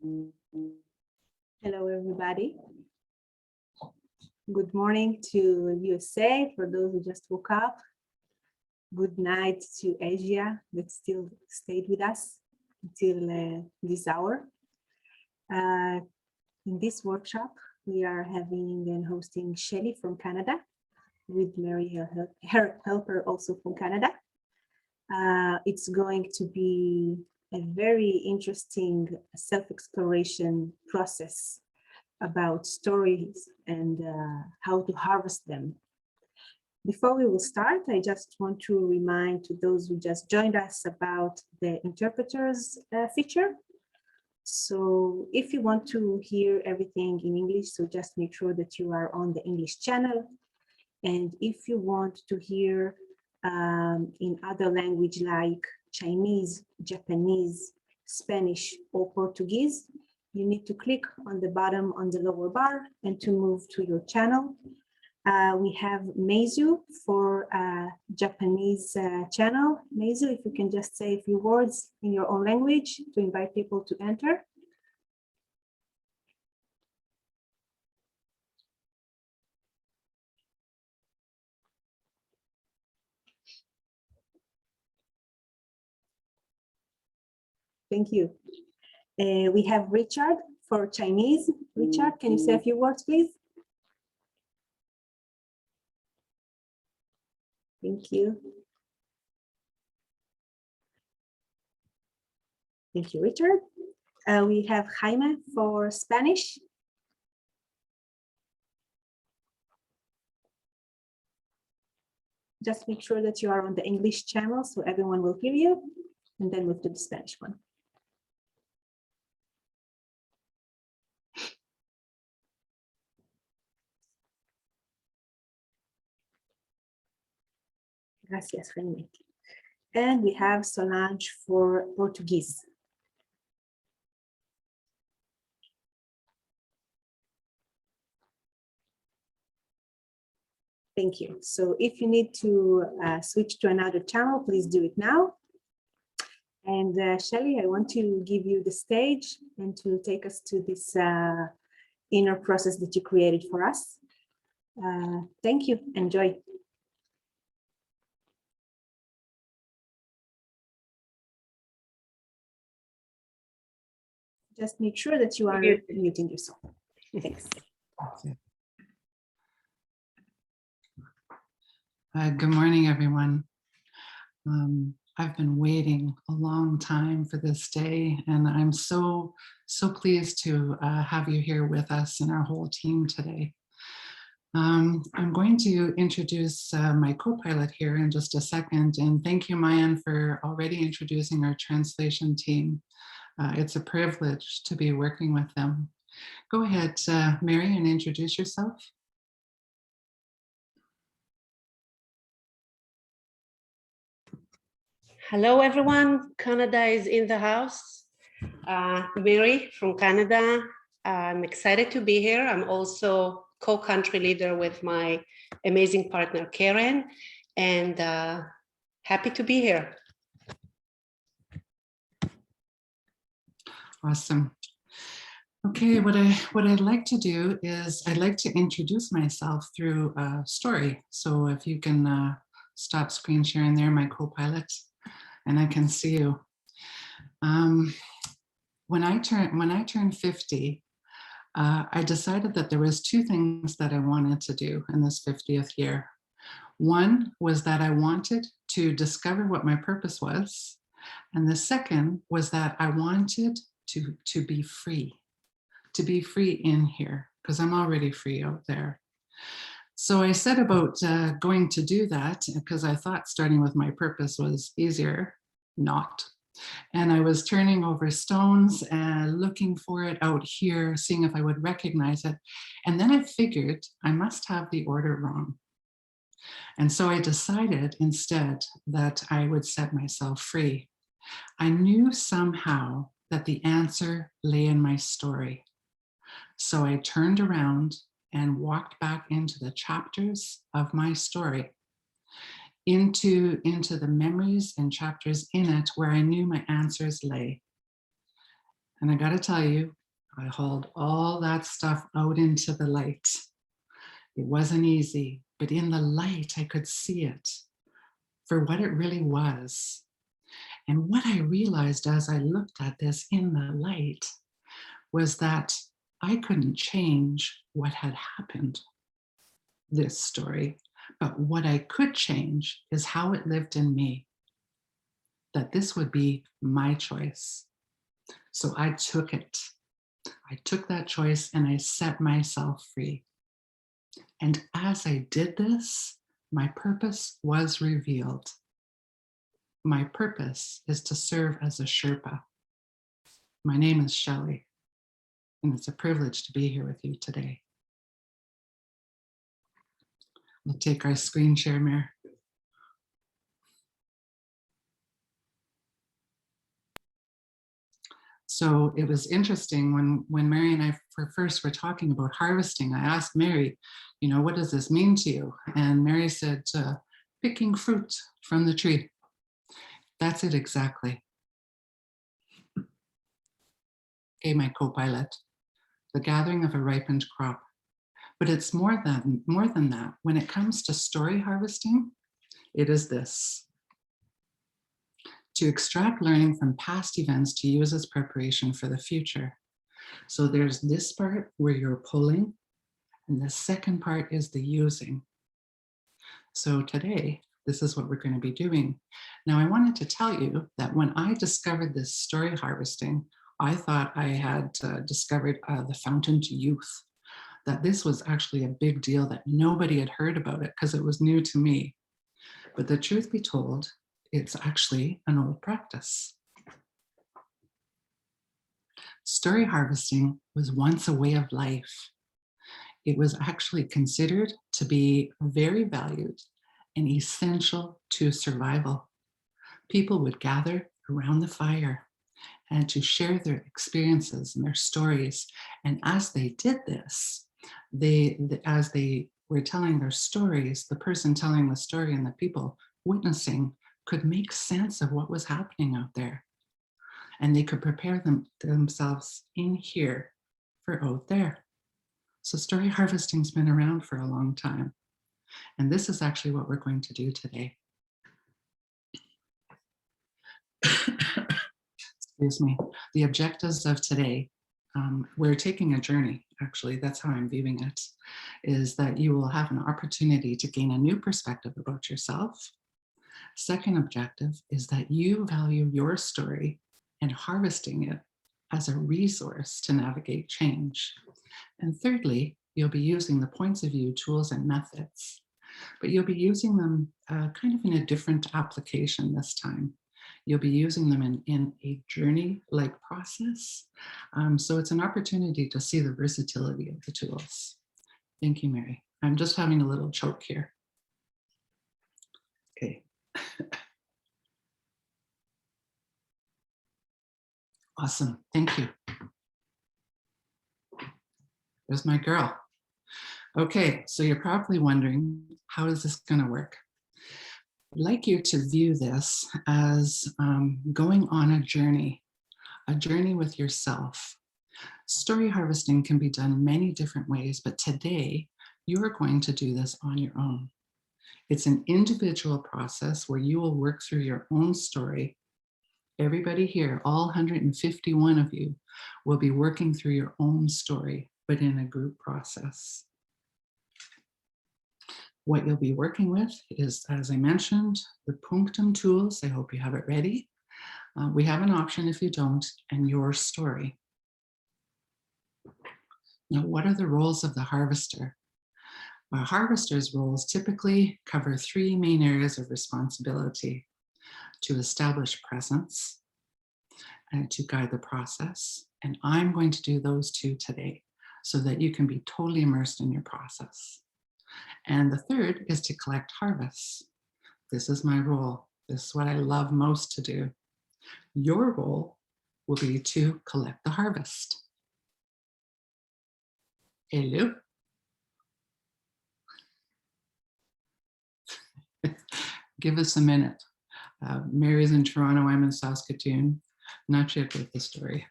Hello, everybody. Good morning to USA for those who just woke up. Good night to Asia that still stayed with us until this hour. In this workshop, we are having and hosting Shelley from Canada with Mary, her helper, also from Canada. It's going to be a very interesting self-exploration process about stories and how to harvest them. Before we will start, I just want to remind to those who just joined us about the interpreters feature. So if you want to hear everything in English, so just make sure that you are on the English channel. And if you want to hear in other language like Chinese, Japanese, Spanish, or Portuguese, you need to click on the bottom on the lower bar and to move to your channel. We have Meizu for Japanese channel. Meizu, if you can just say a few words in your own language to invite people to enter. Thank you. We have Richard for Chinese. Richard, can you say a few words, please? Thank you. Thank you, Richard. We have Jaime for Spanish. Just make sure that you are on the English channel so everyone will hear you, and then move to the Spanish one. Gracias, Jaime. And we have Solange for Portuguese. Thank you. So if you need to switch to another channel, please do it now. And Shelley, I want to give you the stage and to take us to this inner process that you created for us. Thank you. Enjoy. Just make sure that you are muting yourself. Thanks. Good morning, everyone. I've been waiting a long time for this day, and I'm so pleased to have you here with us and our whole team today. I'm going to introduce my co-pilot here in just a second, and thank you, Mayan, for already introducing our translation team. It's a privilege to be working with them. Go ahead, Mary, and introduce yourself. Hello, everyone. Canada is in the house. Mary from Canada. I'm excited to be here. I'm also co-country leader with my amazing partner, Karen, and happy to be here. Awesome. Okay, what I'd like to do is I'd like to introduce myself through a story. So if you can stop screen sharing there, my co-pilot, and I can see you. When I turned 50, I decided that there was two things that I wanted to do in this 50th year. One was that I wanted to discover what my purpose was. And the second was that I wanted to be free in here, because I'm already free out there. So I set about going to do that because I thought starting with my purpose was easier. Not. And I was turning over stones and looking for it out here, seeing if I would recognize it. And then I figured I must have the order wrong. And so I decided instead that I would set myself free. I knew somehow that the answer lay in my story. So I turned around and walked back into the chapters of my story, into the memories and chapters in it where I knew my answers lay. And I got to tell you, I hauled all that stuff out into the light. It wasn't easy, but in the light, I could see it for what it really was. And what I realized as I looked at this in the light was that I couldn't change what had happened, this story, but what I could change is how it lived in me, that this would be my choice. So I took it. I took that choice and I set myself free. And as I did this, my purpose was revealed. My purpose is to serve as a Sherpa. My name is Shelley, and it's a privilege to be here with you today. We'll take our screen share, Mare. So it was interesting when Mary and I first were talking about harvesting, I asked Mary, you know, what does this mean to you? And Mary said, picking fruit from the tree. That's it exactly. Okay, my co-pilot, the gathering of a ripened crop. But it's more than that. When it comes to story harvesting, it is this. To extract learning from past events to use as preparation for the future. So there's this part where you're pulling, and the second part is the using. So today, this is what we're going to be doing. Now, I wanted to tell you that when I discovered this story harvesting, I thought I had discovered the fountain to youth, that this was actually a big deal, that nobody had heard about it because it was new to me. But the truth be told, it's actually an old practice. Story harvesting was once a way of life. It was actually considered to be very valued and essential to survival. People would gather around the fire and to share their experiences and their stories. And as they did this, as they were telling their stories, the person telling the story and the people witnessing could make sense of what was happening out there. And they could prepare themselves in here for out there. So story harvesting's been around for a long time. And this is actually what we're going to do today. Excuse me. The objectives of today, we're taking a journey, actually, that's how I'm viewing it, is that you will have an opportunity to gain a new perspective about yourself. Second objective is that you value your story and harvesting it as a resource to navigate change. And thirdly, you'll be using the points of view, tools, and methods, but you'll be using them kind of in a different application this time. You'll be using them in a journey-like process. So it's an opportunity to see the versatility of the tools. Thank you, Mary. I'm just having a little choke here. Okay. Awesome, thank you. There's my girl. Okay, so you're probably wondering, how is this gonna work? I'd like you to view this as going on a journey with yourself. Story harvesting can be done many different ways, but today you're going to do this on your own. It's an individual process where you will work through your own story. Everybody here, all 151 of you, will be working through your own story, but in a group process. What you'll be working with is, as I mentioned, the punctum tools. I hope you have it ready. We have an option if you don't, and your story. Now, what are the roles of the harvester? A harvester's roles typically cover three main areas of responsibility: to establish presence and to guide the process. And I'm going to do those two today so that you can be totally immersed in your process. And the third is to collect harvests. This is my role. This is what I love most to do. Your role will be to collect the harvest. Hello. Give us a minute. Mary's in Toronto, I'm in Saskatoon. Not yet with the story.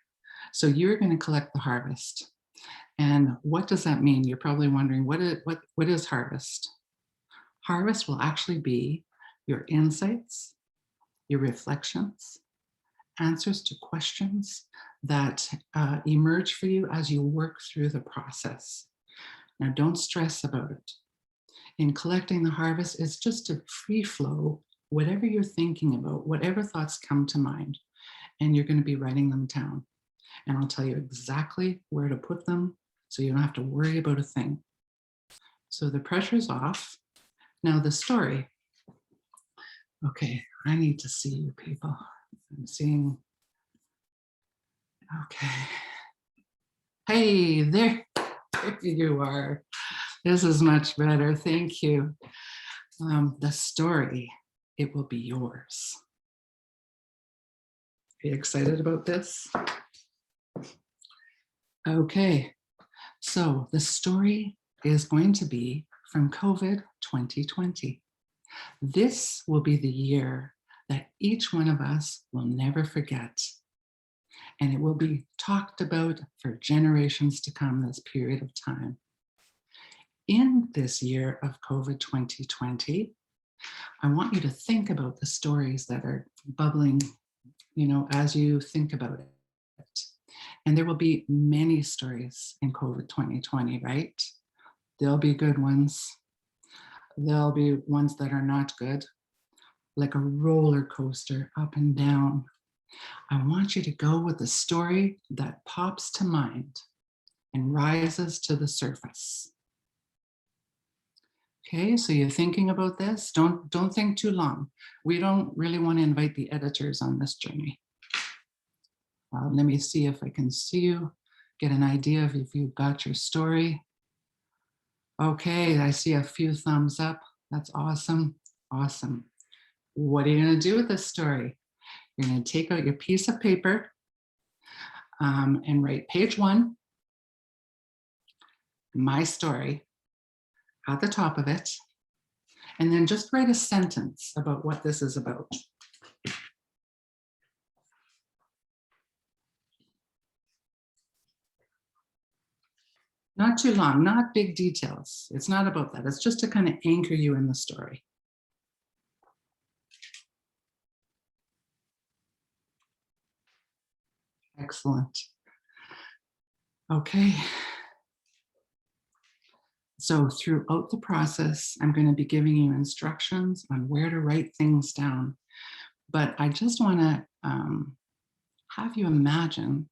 So you're going to collect the harvest. And what does that mean? You're probably wondering, what is harvest? Harvest will actually be your insights, your reflections, answers to questions that emerge for you as you work through the process. Now, don't stress about it. In collecting the harvest, it's just a free flow, whatever you're thinking about, whatever thoughts come to mind, and you're going to be writing them down. And I'll tell you exactly where to put them so you don't have to worry about a thing. So the pressure's off. Now the story. Okay, I need to see you people. I'm seeing, okay. Hey, there you are. This is much better, thank you. The story, it will be yours. Are you excited about this? Okay, so the story is going to be from COVID 2020. This will be the year that each one of us will never forget. And it will be talked about for generations to come, this period of time. In this year of COVID 2020, I want you to think about the stories that are bubbling, as you think about it. And there will be many stories in COVID 2020, right? There'll be good ones. There'll be ones that are not good, like a roller coaster up and down. I want you to go with the story that pops to mind and rises to the surface. Okay, so you're thinking about this. Don't think too long. We don't really want to invite the editors on this journey. Let me see if I can see you, get an idea of if you've got your story. Okay, I see a few thumbs up. That's awesome. Awesome. What are you going to do with this story? You're going to take out your piece of paper and write page 1, my story, at the top of it, and then just write a sentence about what this is about. Not too long, not big details. It's not about that. It's just to kind of anchor you in the story. Excellent. Okay. So throughout the process, I'm going to be giving you instructions on where to write things down. But I just want to have you imagine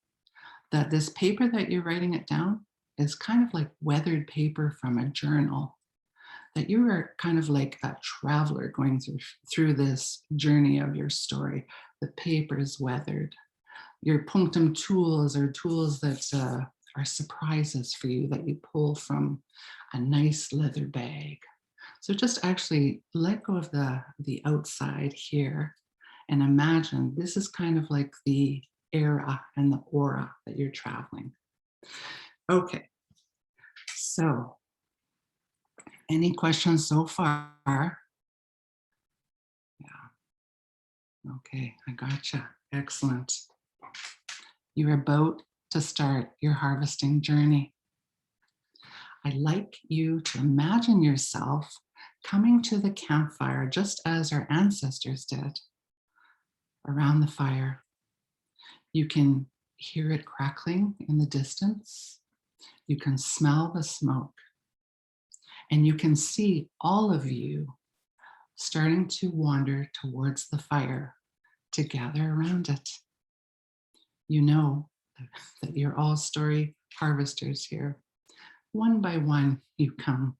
that this paper that you're writing it down is kind of like weathered paper from a journal, that you are kind of like a traveler going through this journey of your story. The paper is weathered. Your punctum tools are tools that are surprises for you that you pull from a nice leather bag. So just actually let go of the outside here and imagine this is kind of like the era and the aura that you're traveling. Okay, so any questions so far? Yeah. Okay, I gotcha. Excellent. You're about to start your harvesting journey. I'd like you to imagine yourself coming to the campfire just as our ancestors did, around the fire. You can hear it crackling in the distance. You can smell the smoke. And you can see all of you starting to wander towards the fire to gather around it. You know that you're all story harvesters here. One by one, you come.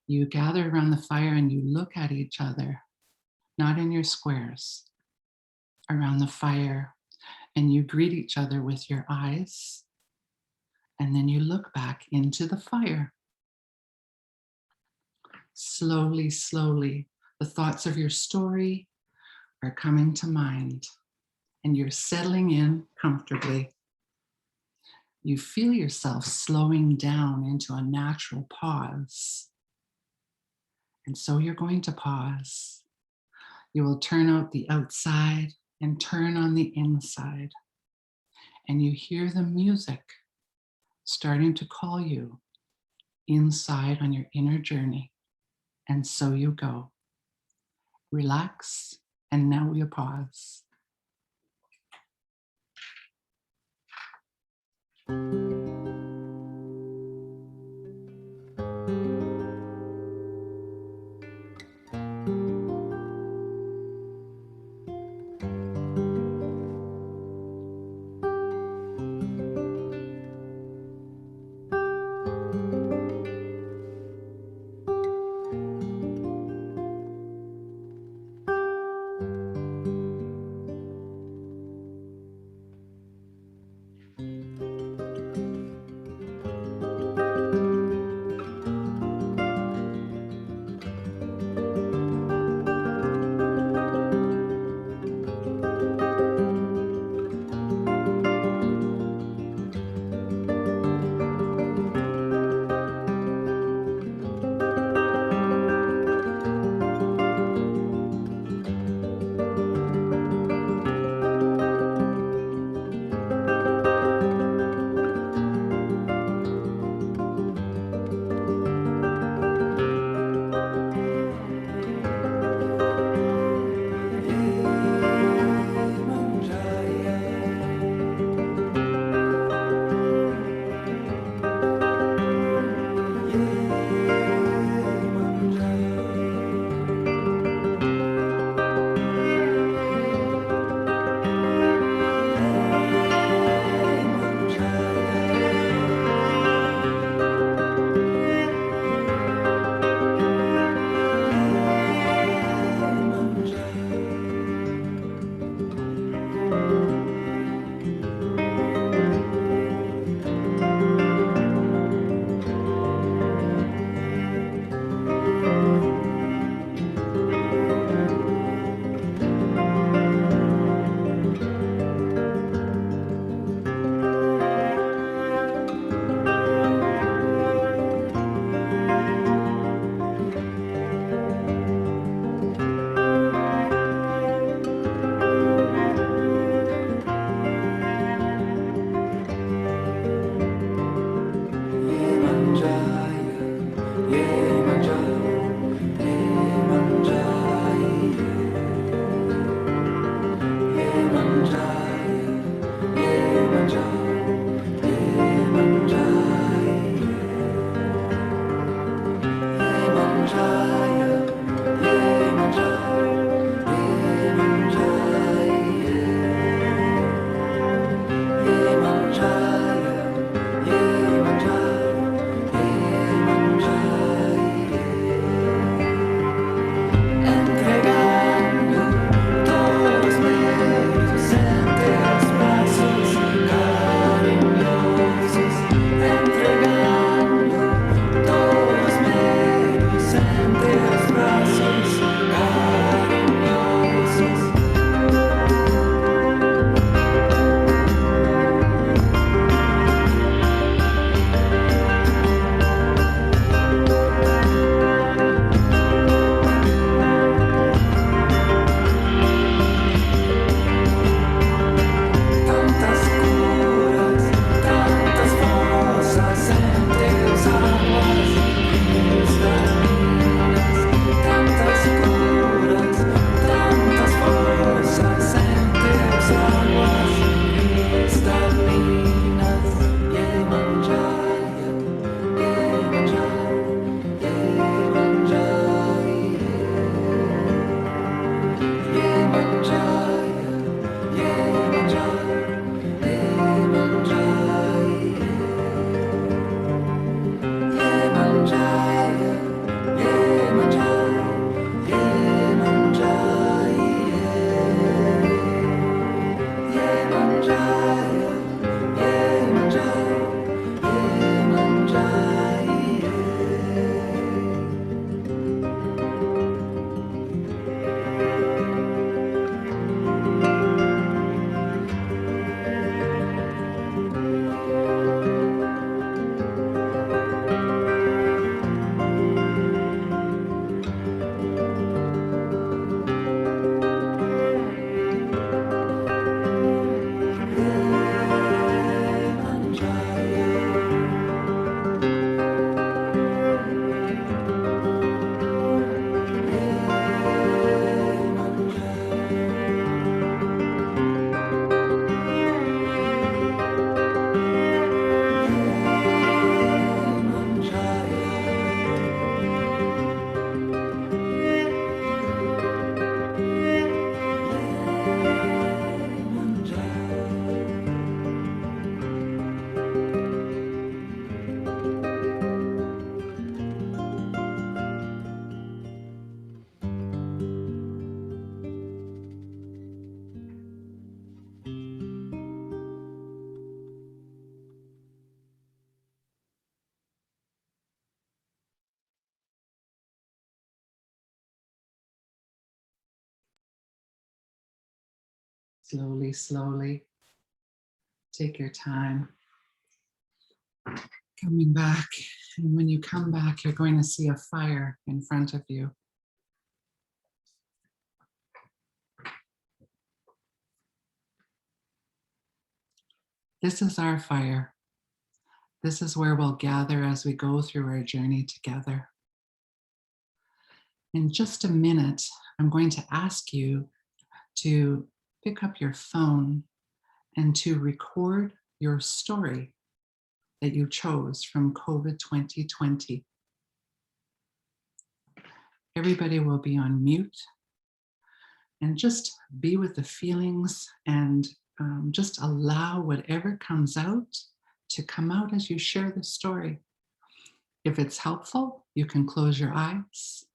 You gather around the fire and you look at each other, not in your squares, around the fire, and you greet each other with your eyes, and then you look back into the fire. Slowly, slowly, the thoughts of your story are coming to mind, and you're settling in comfortably. You feel yourself slowing down into a natural pause. And so you're going to pause. You will turn out the outside and turn on the inside. and you hear the music starting to call you inside on your inner journey. And so you go. Relax, and now we pause. Slowly, slowly. Take your time. Coming back. And when you come back, you're going to see a fire in front of you. This is our fire. This is where we'll gather as we go through our journey together. In just a minute, I'm going to ask you to pick up your phone and to record your story that you chose from COVID 2020. Everybody will be on mute, and just be with the feelings and just allow whatever comes out to come out as you share the story. If it's helpful, you can close your eyes.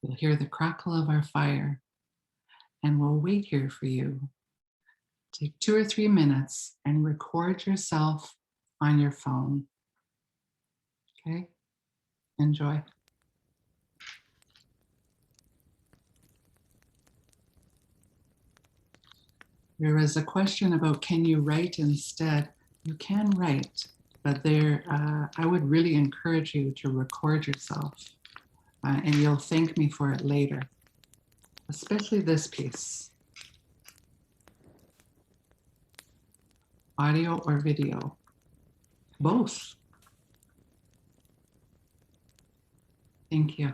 You'll hear the crackle of our fire, and we'll wait here for you. Take 2 or 3 minutes and record yourself on your phone. Okay? Enjoy. There was a question about, can you write instead? You can write, but I would really encourage you to record yourself, and you'll thank me for it later, especially this piece. Audio or video? Both. Thank you.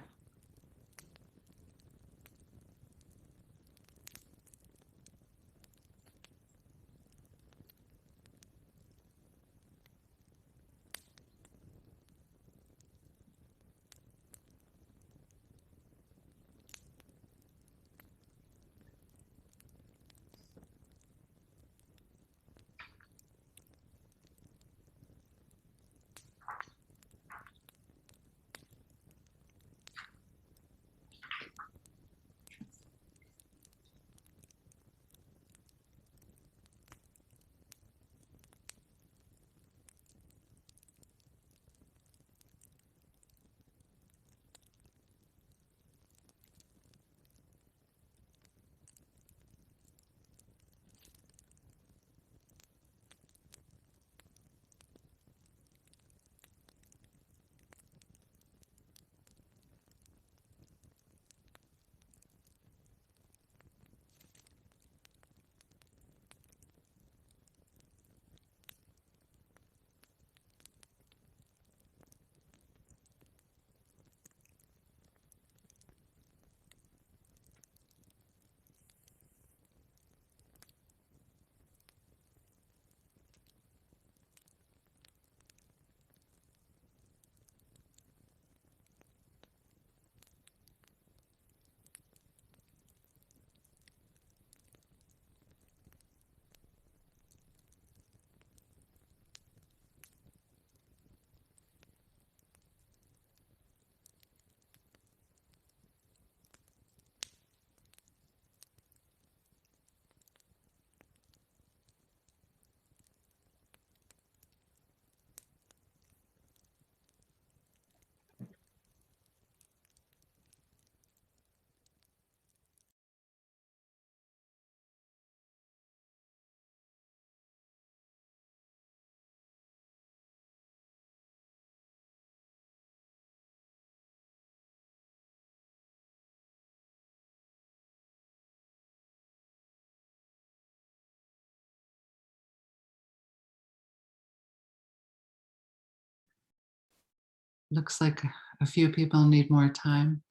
Looks like a few people need more time.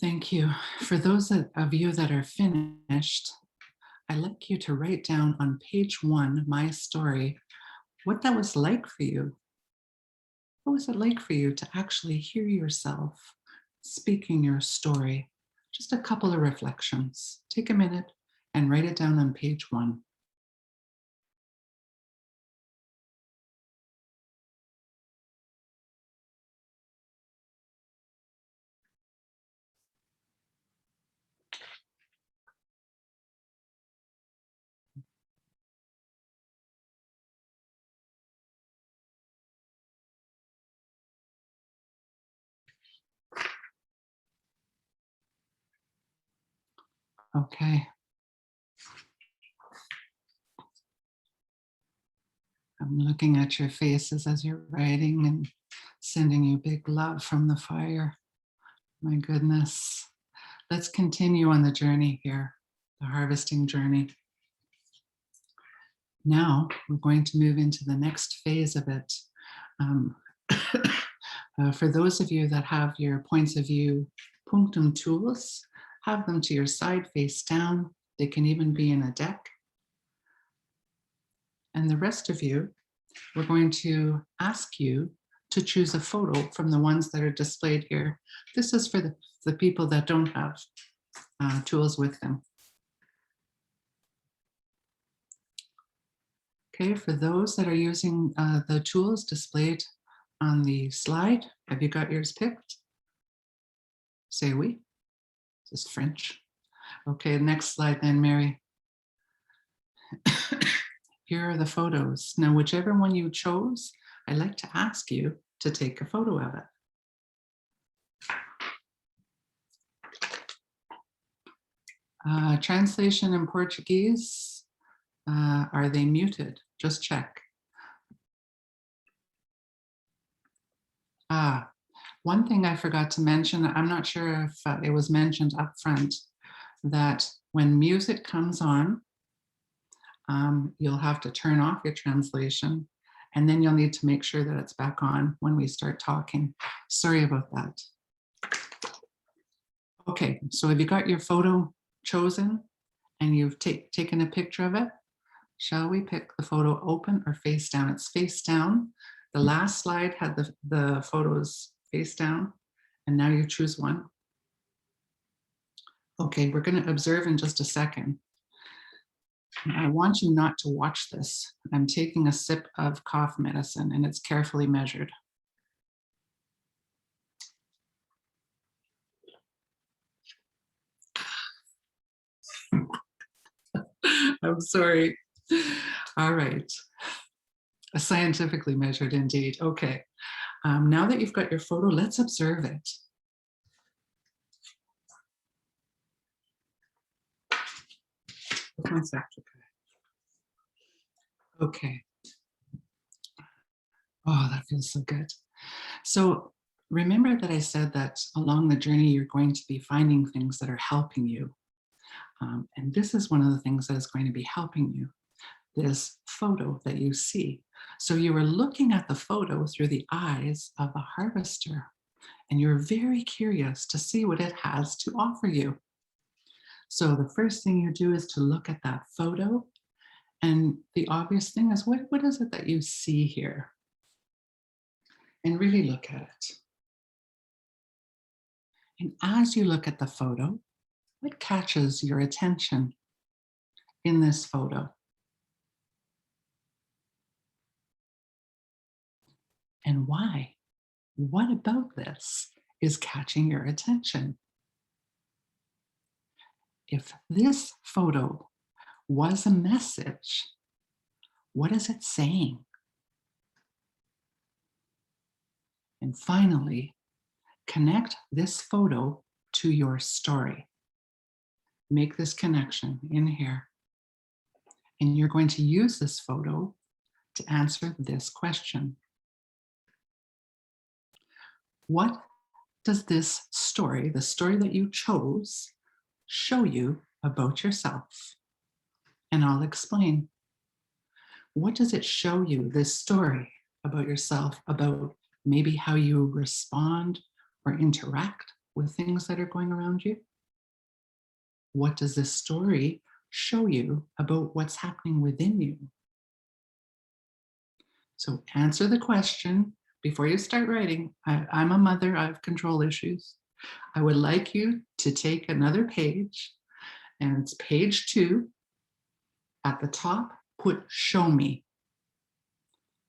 Thank you. For those of you that are finished, I'd like you to write down on page 1, my story, what that was like for you. What was it like for you to actually hear yourself speaking your story? Just a couple of reflections. Take a minute and write it down on page 1. Okay. I'm looking at your faces as you're writing and sending you big love from the fire. My goodness. Let's continue on the journey here, the harvesting journey. Now we're going to move into the next phase of it. For those of you that have your points of view punctum tools, have them to your side, face down. They can even be in a deck. And the rest of you, we're going to ask you to choose a photo from the ones that are displayed here. This is for the people that don't have tools with them. Okay, for those that are using the tools displayed on the slide, have you got yours picked? Say oui. This is French. Okay, next slide then, Mary. Here are the photos. Now, whichever one you chose, I'd like to ask you to take a photo of it. Translation in Portuguese, are they muted? Just check. One thing I forgot to mention, I'm not sure if it was mentioned up front, that when music comes on, you'll have to turn off your translation, and then you'll need to make sure that it's back on when we start talking. Sorry about that. Okay, so have you got your photo chosen and you've taken a picture of it? Shall we pick the photo open or face down? It's face down. The last slide had the photos face down, and now you choose one. Okay, we're going to observe in just a second. I want you not to watch this. I'm taking a sip of cough medicine, and it's carefully measured. I'm sorry. All right. Scientifically measured indeed. Okay. Now that you've got your photo, let's observe it. One sec. Okay. Oh, that feels so good. So remember that I said that along the journey, you're going to be finding things that are helping you. And this is one of the things that is going to be helping you, this photo that you see. So you were looking at the photo through the eyes of a harvester, and you're very curious to see what it has to offer you. So the first thing you do is to look at that photo, and the obvious thing is, what is it that you see here? And really look at it. And as you look at the photo, what catches your attention in this photo? And why? What about this is catching your attention? If this photo was a message, what is it saying? And finally, connect this photo to your story. Make this connection in here. And you're going to use this photo to answer this question. What does this story, the story that you chose, show you about yourself? And I'll explain. What does it show you, this story about yourself, about maybe how you respond or interact with things that are going around you? What does this story show you about what's happening within you? So answer the question before you start writing. I'm a mother, I have control issues. I would like you to take another page, and it's page 2. At the top, put show me.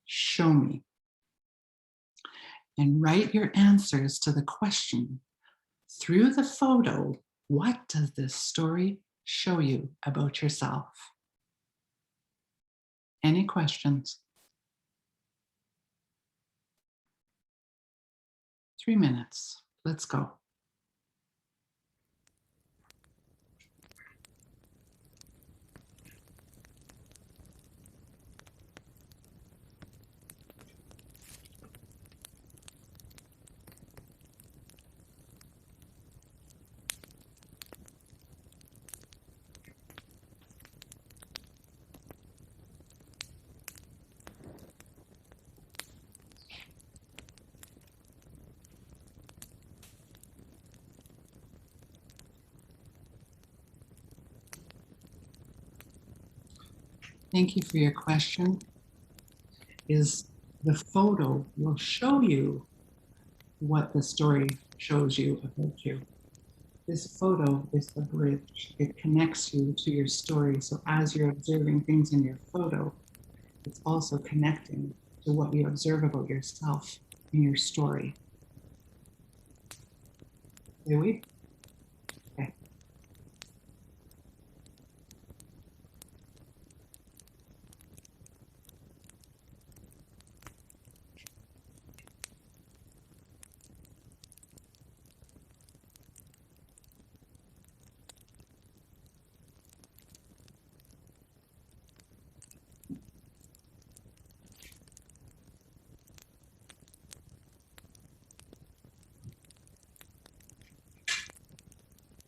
Show me. And write your answers to the question. Through the photo, what does this story show you about yourself? Any questions? 3 minutes. Let's go. thank you for your question, is the photo will show you what the story shows you about you. This photo is the bridge. It connects you to your story. So as you're observing things in your photo, it's also connecting to what you observe about yourself in your story. Do we? Okay.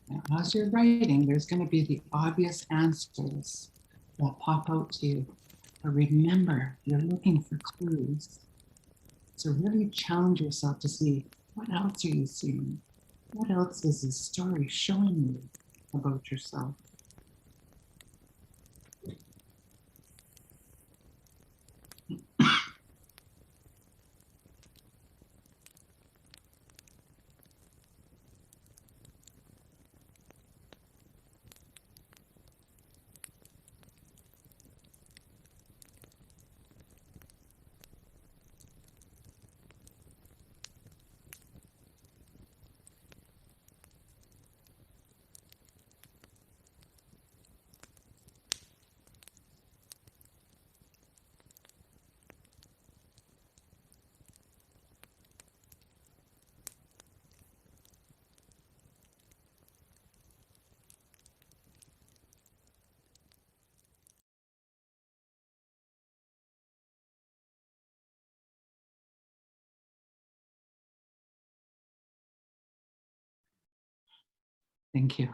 Now, as you're writing, there's going to be the obvious answers that pop out to you. But remember, you're looking for clues. So really challenge yourself to see, what else are you seeing? What else is this story showing you about yourself? Thank you.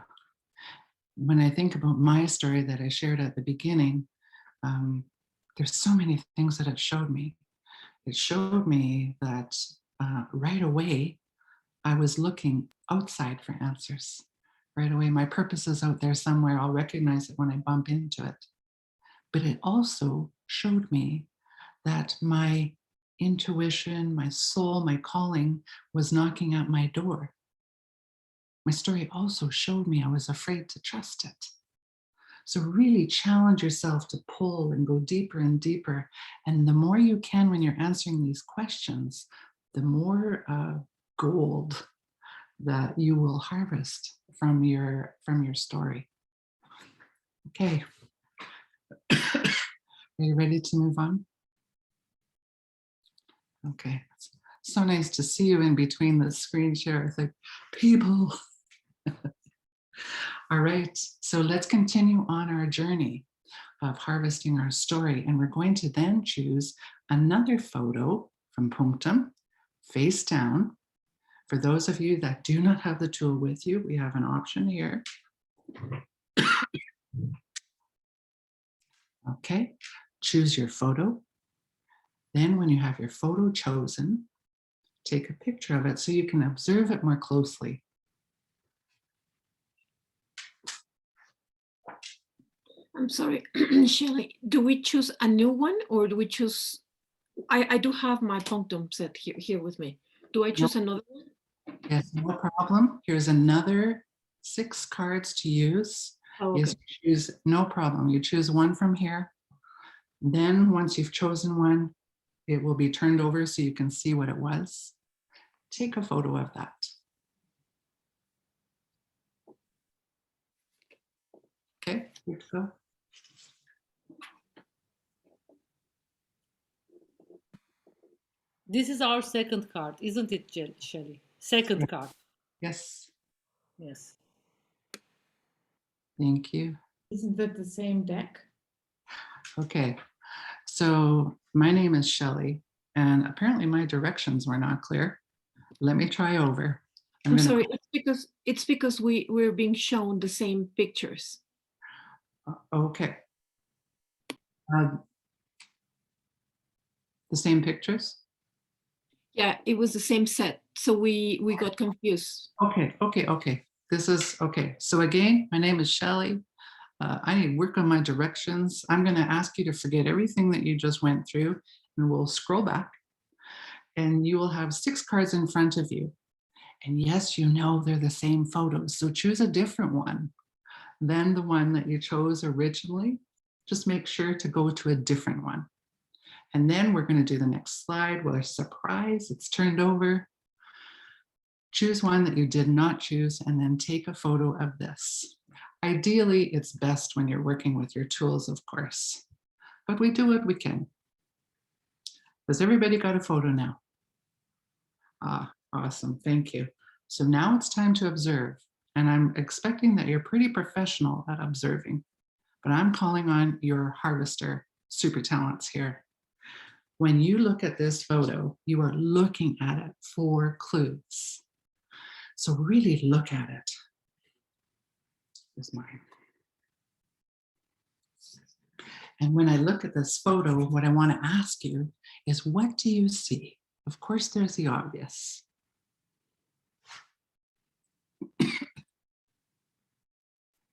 When I think about my story that I shared at the beginning, there's so many things that it showed me. It showed me that right away, I was looking outside for answers. Right away, my purpose is out there somewhere. I'll recognize it when I bump into it. But it also showed me that my intuition, my soul, my calling was knocking at my door. My story also showed me I was afraid to trust it. So really challenge yourself to pull and go deeper and deeper. And the more you can when you're answering these questions, the more gold that you will harvest from your story. Okay. Are you ready to move on? Okay. It's so nice to see you in between the screen share. It's like, people. All right, so let's continue on our journey of harvesting our story. And we're going to then choose another photo from Punctum, face down. For those of you that do not have the tool with you, we have an option here. Okay, choose your photo. Then when you have your photo chosen, take a picture of it so you can observe it more closely. I'm sorry, Shelley, do we choose a new one or do we choose, I do have my punctum set here with me. Do I choose another one? Yes, no problem. Here's another 6 cards to use. Oh, okay. Yes, choose, no problem. You choose one from here. Then once you've chosen one, it will be turned over so you can see what it was. Take a photo of that. Okay, good to go. This is our second card, isn't it, Shelley? Second card. Yes, Yes. thank you. Isn't that the same deck? Okay, so my name is Shelley, and apparently my directions were not clear. Let me try over. I'm sorry, it's because we're being shown the same pictures. Okay. The same pictures? Yeah, it was the same set, so we got confused. Okay. This is, okay. So again, my name is Shelley. I need to work on my directions. I'm going to ask you to forget everything that you just went through, and we'll scroll back. And you will have 6 cards in front of you. And yes, you know they're the same photos, so choose a different one than the one that you chose originally. Just make sure to go to a different one. And then we're going to do the next slide. Well, surprise, it's turned over. Choose one that you did not choose and then take a photo of this. Ideally, it's best when you're working with your tools, of course, but we do what we can. Has everybody got a photo now? Ah, awesome, thank you. So now it's time to observe, and I'm expecting that you're pretty professional at observing, but I'm calling on your harvester super talents here. When you look at this photo, you are looking at it for clues. So really look at it. Here's mine. And when I look at this photo, what I want to ask you is, what do you see? Of course, there's the obvious.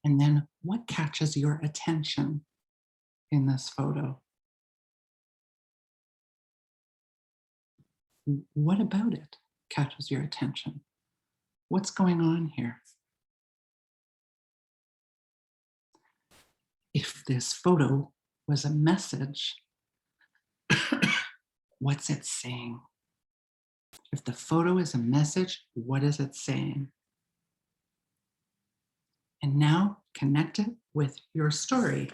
And then what catches your attention in this photo? What about it catches your attention? What's going on here? If this photo was a message, what's it saying? If the photo is a message, what is it saying? And now connect it with your story.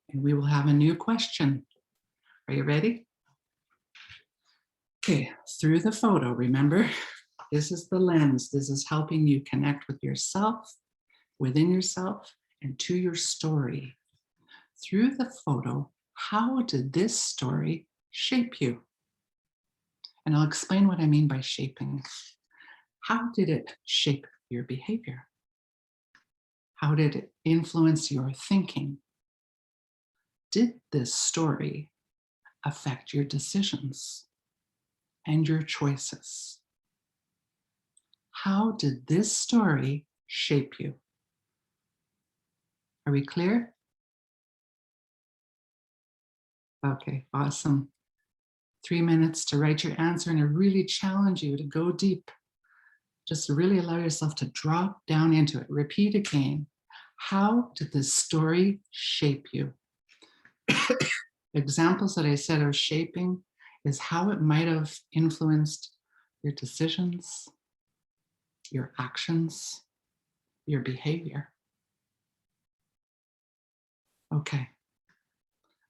And we will have a new question. Are you ready? Okay, through the photo, remember, this is the lens. This is helping you connect with yourself, within yourself, and to your story. Through the photo, how did this story shape you? And I'll explain what I mean by shaping. How did it shape your behavior? How did it influence your thinking? Did this story affect your decisions and your choices? How did this story shape you? Are we clear? Okay, awesome. 3 minutes to write your answer, and I really challenge you to go deep. Just really allow yourself to drop down into it. Repeat again. How did this story shape you? Examples that I said of shaping is how it might have influenced your decisions, your actions, your behavior. Okay,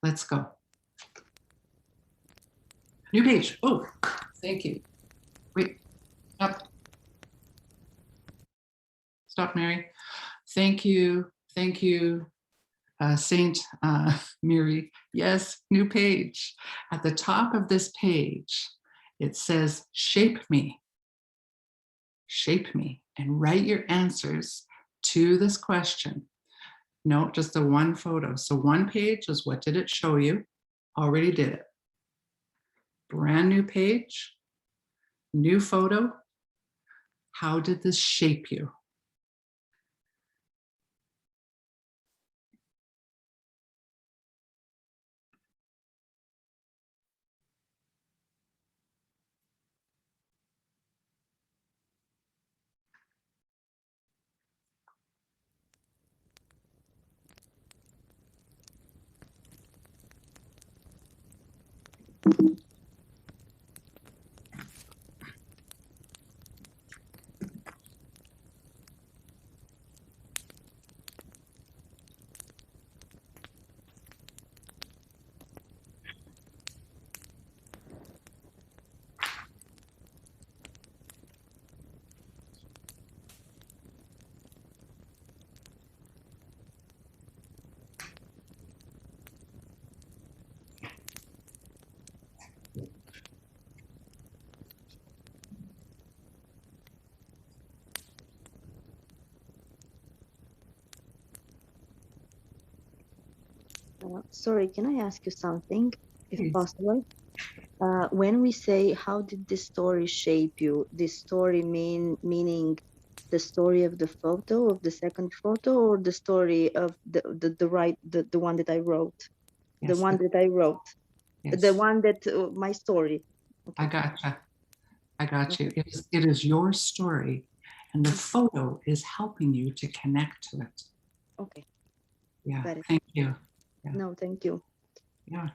let's go. New page. Oh, thank you. Wait, stop. Stop, Mary. Thank you. Thank you, Saint Mary. Yes, new page. At the top of this page, it says, shape me. Shape me, and write your answers to this question. No, just the one photo. So one page is what did it show you? Already did it. Brand new page, new photo. How did this shape you? Sorry, can I ask you something, if Please. possible? When we say, how did this story shape you? This story meaning the story of the photo, of the second photo, or the story of the one that I wrote? The Yes, one that I wrote, the yes, one that my story. I Okay. gotcha. I got you. It is your story, and the photo is helping you to connect to it. Okay. Yeah, Got it. thank you. Yeah. No, thank you. Yeah.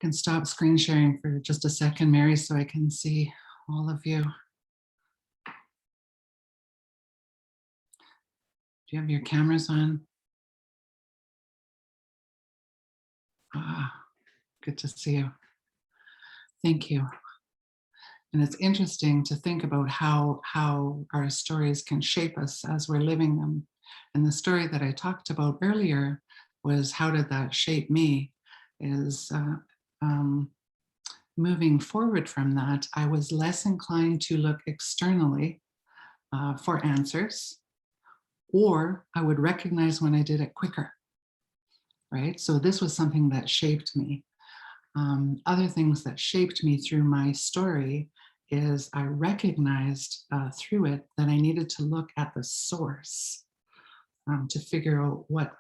Can stop screen sharing for just a second, Mary, so I can see all of you. Do you have your cameras on? Ah, good to see you. Thank you. And it's interesting to think about how our stories can shape us as we're living them. And the story that I talked about earlier was, how did that shape me? Is moving forward from that, I was less inclined to look externally for answers, or I would recognize when I did it quicker, right? So this was something that shaped me. Other things that shaped me through my story is I recognized through it that I needed to look at the source to figure out what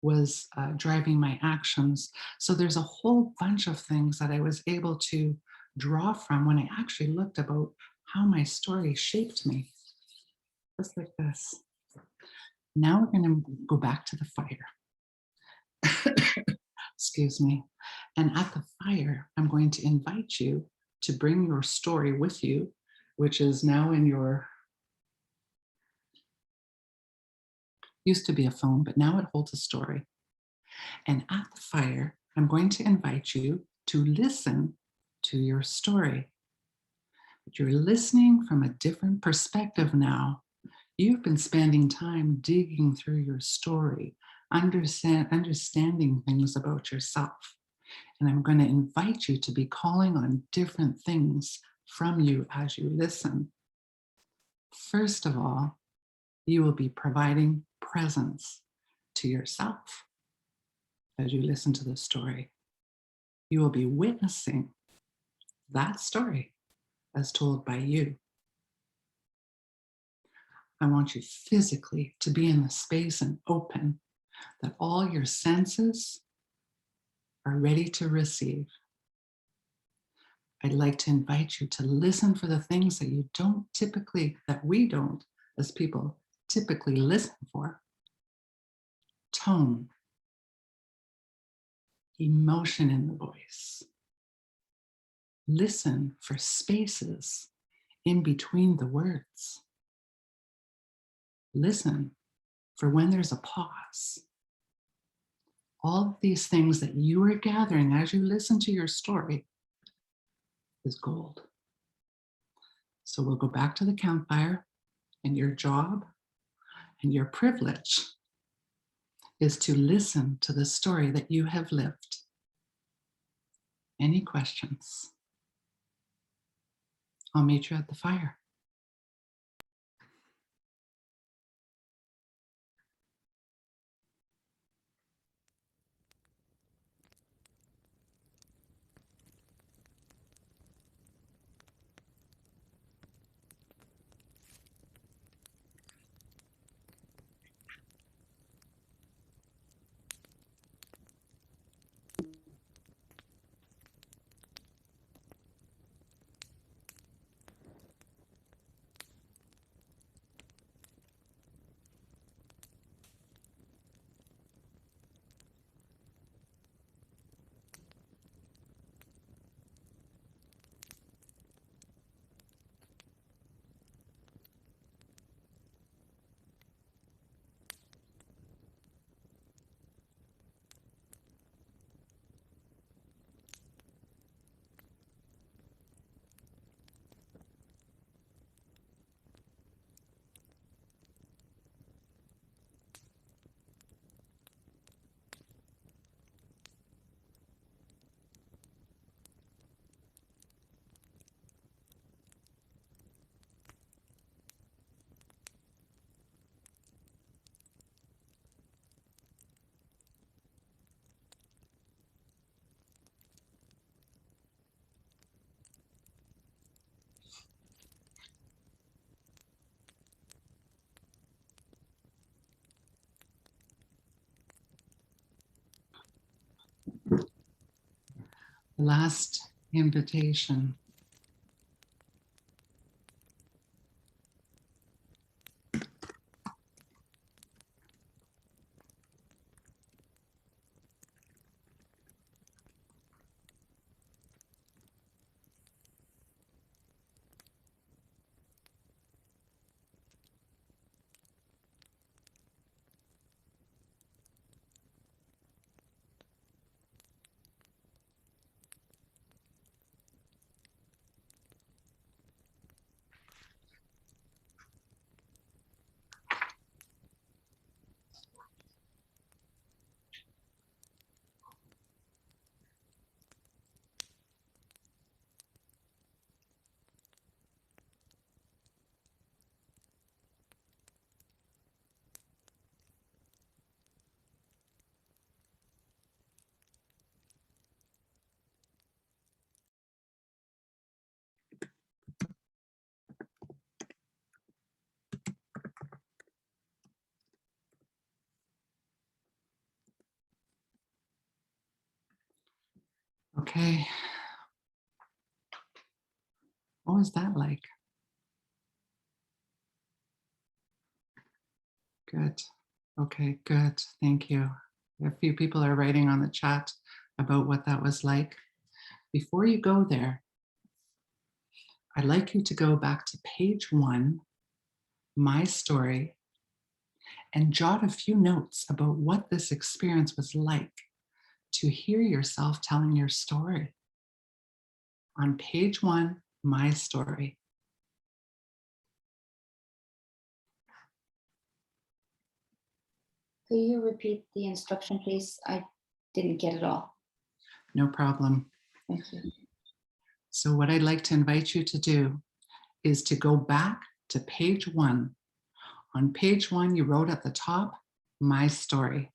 was driving my actions. So there's a whole bunch of things that I was able to draw from when I actually looked about how my story shaped me. Just like this. Now we're going to go back to the fire. Excuse me. And at the fire, I'm going to invite you to bring your story with you, which is now in your, used to be a phone, but now it holds a story. And at the fire, I'm going to invite you to listen to your story. But you're listening from a different perspective now. You've been spending time digging through your story, understanding things about yourself. And I'm going to invite you to be calling on different things from you as you listen. First of all, you will be providing presence to yourself as you listen to the story. You will be witnessing that story as told by you. I want you physically to be in the space and open, that all your senses are ready to receive. I'd like to invite you to listen for the things that you don't typically, that we don't as people typically listen for. Tone, emotion in the voice. Listen for spaces in between the words. Listen for when there's a pause. All of these things that you are gathering as you listen to your story is gold. So we'll go back to the campfire, and your job and your privilege is to listen to the story that you have lived. Any questions? I'll meet you at the fire. Last invitation. Okay. What was that like? Good. Okay, good. Thank you. A few people are writing on the chat about what that was like. Before you go there, I'd like you to go back to page 1, my story, and jot a few notes about what this experience was like to hear yourself telling your story. On page 1, my story. Could you repeat the instruction, please? I didn't get it all. No problem. Thank you. So what I'd like to invite you to do is to go back to page 1. On page 1, you wrote at the top, my story.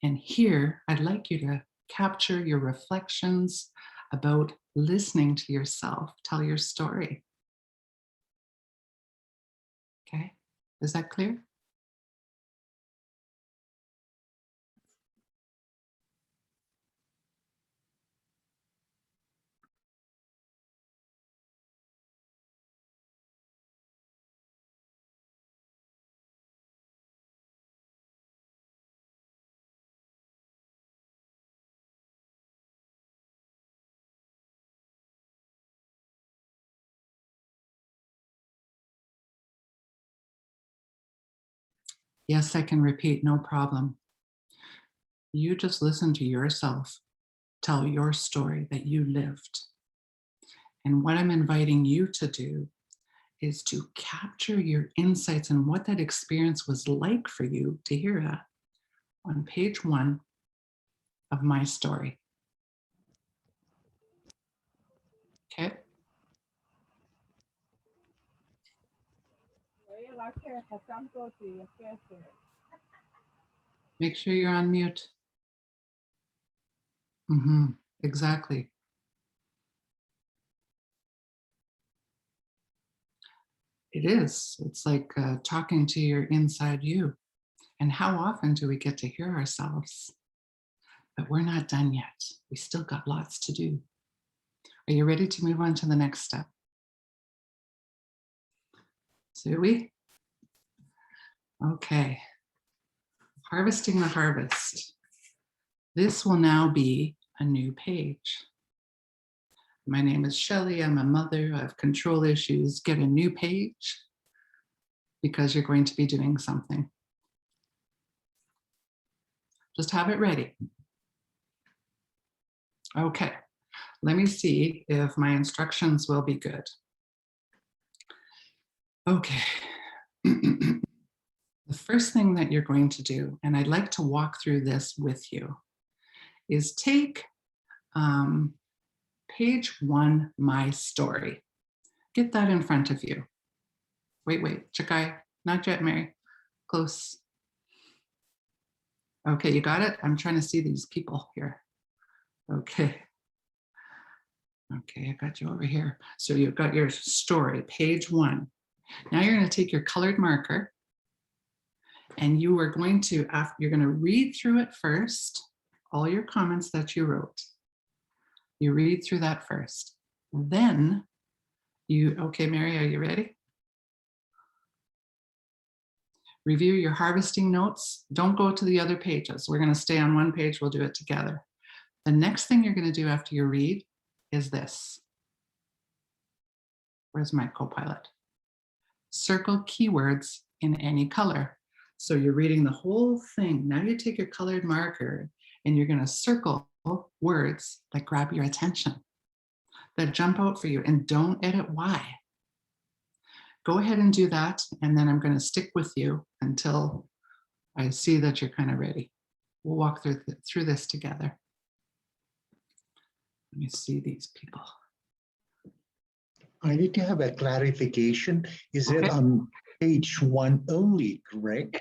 And here, I'd like you to capture your reflections about listening to yourself tell your story. Okay, is that clear? Yes, I can repeat, no problem. You just listen to yourself tell your story that you lived. And what I'm inviting you to do is to capture your insights and what that experience was like for you to hear that on page 1 of my story. Okay. Make sure you're on mute. Exactly. It is. It's like talking to your inside you. And how often do we get to hear ourselves? But we're not done yet. We still got lots to do. Are you ready to move on to the next step? So we? Okay. Harvesting the harvest. This will now be a new page. My name is Shelley. I'm a mother. I have control issues. Get a new page because you're going to be doing something. Just have it ready. Okay, let me see if my instructions will be good. Okay. The first thing that you're going to do, and I'd like to walk through this with you, is take page 1, My Story. Get that in front of you. Wait, Chakai, not yet, Mary. Close. Okay, you got it? I'm trying to see these people here. Okay. Okay, I got you over here. So you've got your story, page 1. Now you're going to take your colored marker and you are going to, you're going to read through it first, all your comments that you wrote. You read through that first. Then you, okay, Mary, are you ready? Review your harvesting notes. Don't go to the other pages. We're going to stay on one page. We'll do it together. The next thing you're going to do after you read is this. Where's my co-pilot? Circle keywords in any color. So you're reading the whole thing. Now you take your colored marker and you're going to circle words that grab your attention, that jump out for you, and don't edit why. Go ahead and do that, and then I'm going to stick with you until I see that you're kind of ready. We'll walk through this together. Let me see these people. I need to have a clarification. Is it on page 1 only, correct?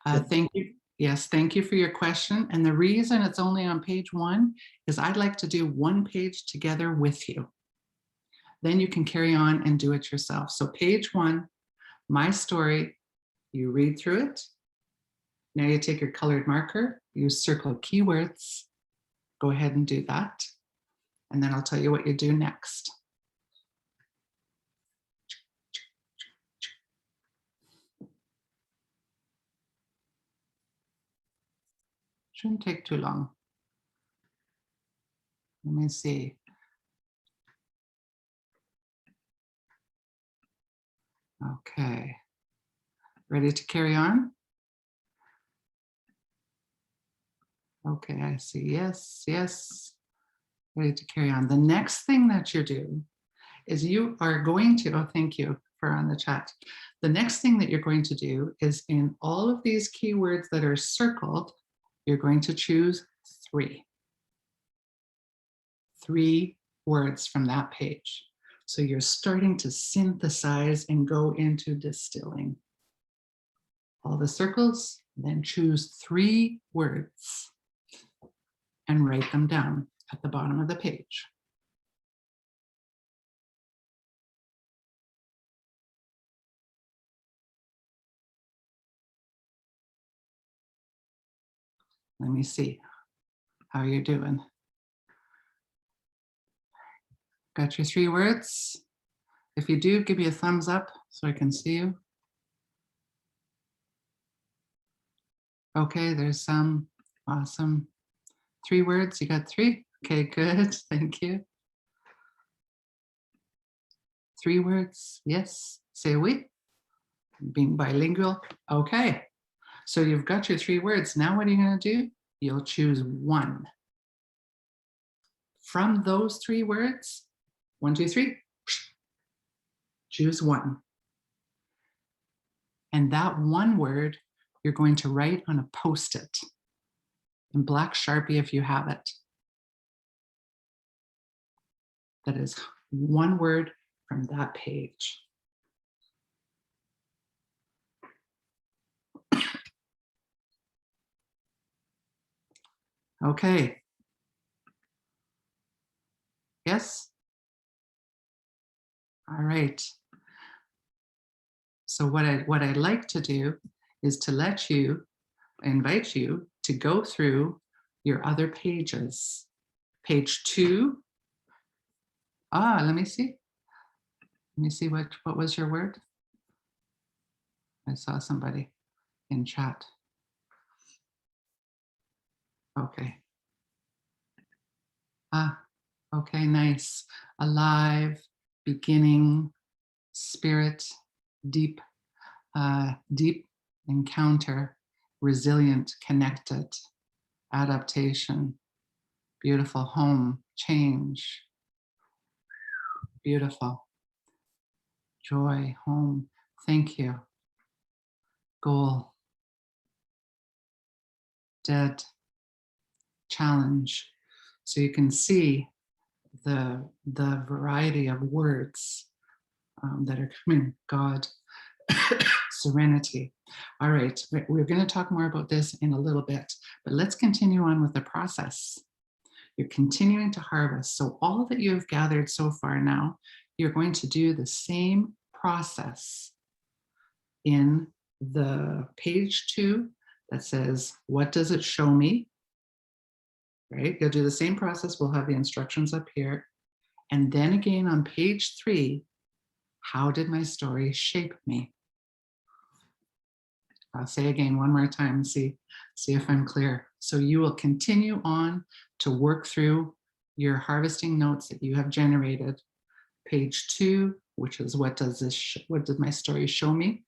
Thank you. Yes, thank you for your question. And the reason it's only on page 1 is I'd like to do one page together with you. Then you can carry on and do it yourself. So page 1, My Story, you read through it. Now you take your colored marker, you circle keywords. Go ahead and do that. And then I'll tell you what you do next. Shouldn't take too long. Let me see. Okay. Ready to carry on? Okay, I see. Yes, yes. Ready to carry on. The next thing that you do is you are going to, oh, thank you for on the chat. The next thing that you're going to do is in all of these keywords that are circled, you're going to choose 3. 3 words from that page. So you're starting to synthesize and go into distilling. All the circles, then choose 3 words and write them down at the bottom of the page. Let me see how you're doing. Got your 3 words? If you do, give me a thumbs up so I can see you. Okay, there's some. Awesome. 3 words, you got 3? Okay, good, thank you. 3 words, yes, say oui. Being bilingual, okay. So you've got your 3 words. Now what are you gonna do? You'll choose 1. From those 3 words, 1, 2, 3, choose 1. And that 1 word, you're going to write on a Post-it in black Sharpie if you have it. That is 1 word from that page. Okay. Yes? All right. So what I'd like to do is to invite you to go through your other pages. Page 2. Let me see. Let me see what was your word? I saw somebody in chat. Okay. Okay, nice. Alive, beginning, spirit, deep, deep encounter, resilient, connected, adaptation, beautiful, home, change, beautiful, joy, home, thank you, goal, dead, challenge. So you can see the variety of words that are coming. God, serenity. All right, we're going to talk more about this in a little bit, but let's continue on with the process. You're continuing to harvest. So all that you've gathered so far now, you're going to do the same process in the page 2 that says, what does it show me? Right? You'll do the same process. We'll have the instructions up here. And then again on page 3, how did my story shape me? I'll say again one more time, see if I'm clear. So you will continue on to work through your harvesting notes that you have generated. Page 2, which is what did my story show me?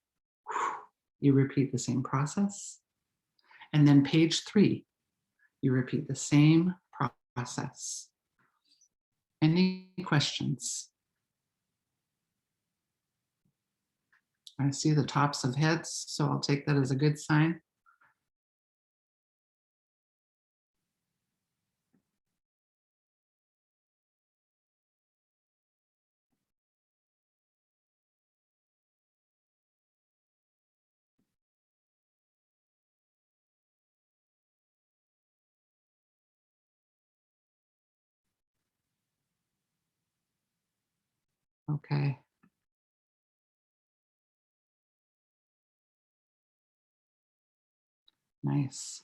You repeat the same process. And then page 3, you repeat the same process. Any questions? I see the tops of heads, so I'll take that as a good sign. Okay. Nice.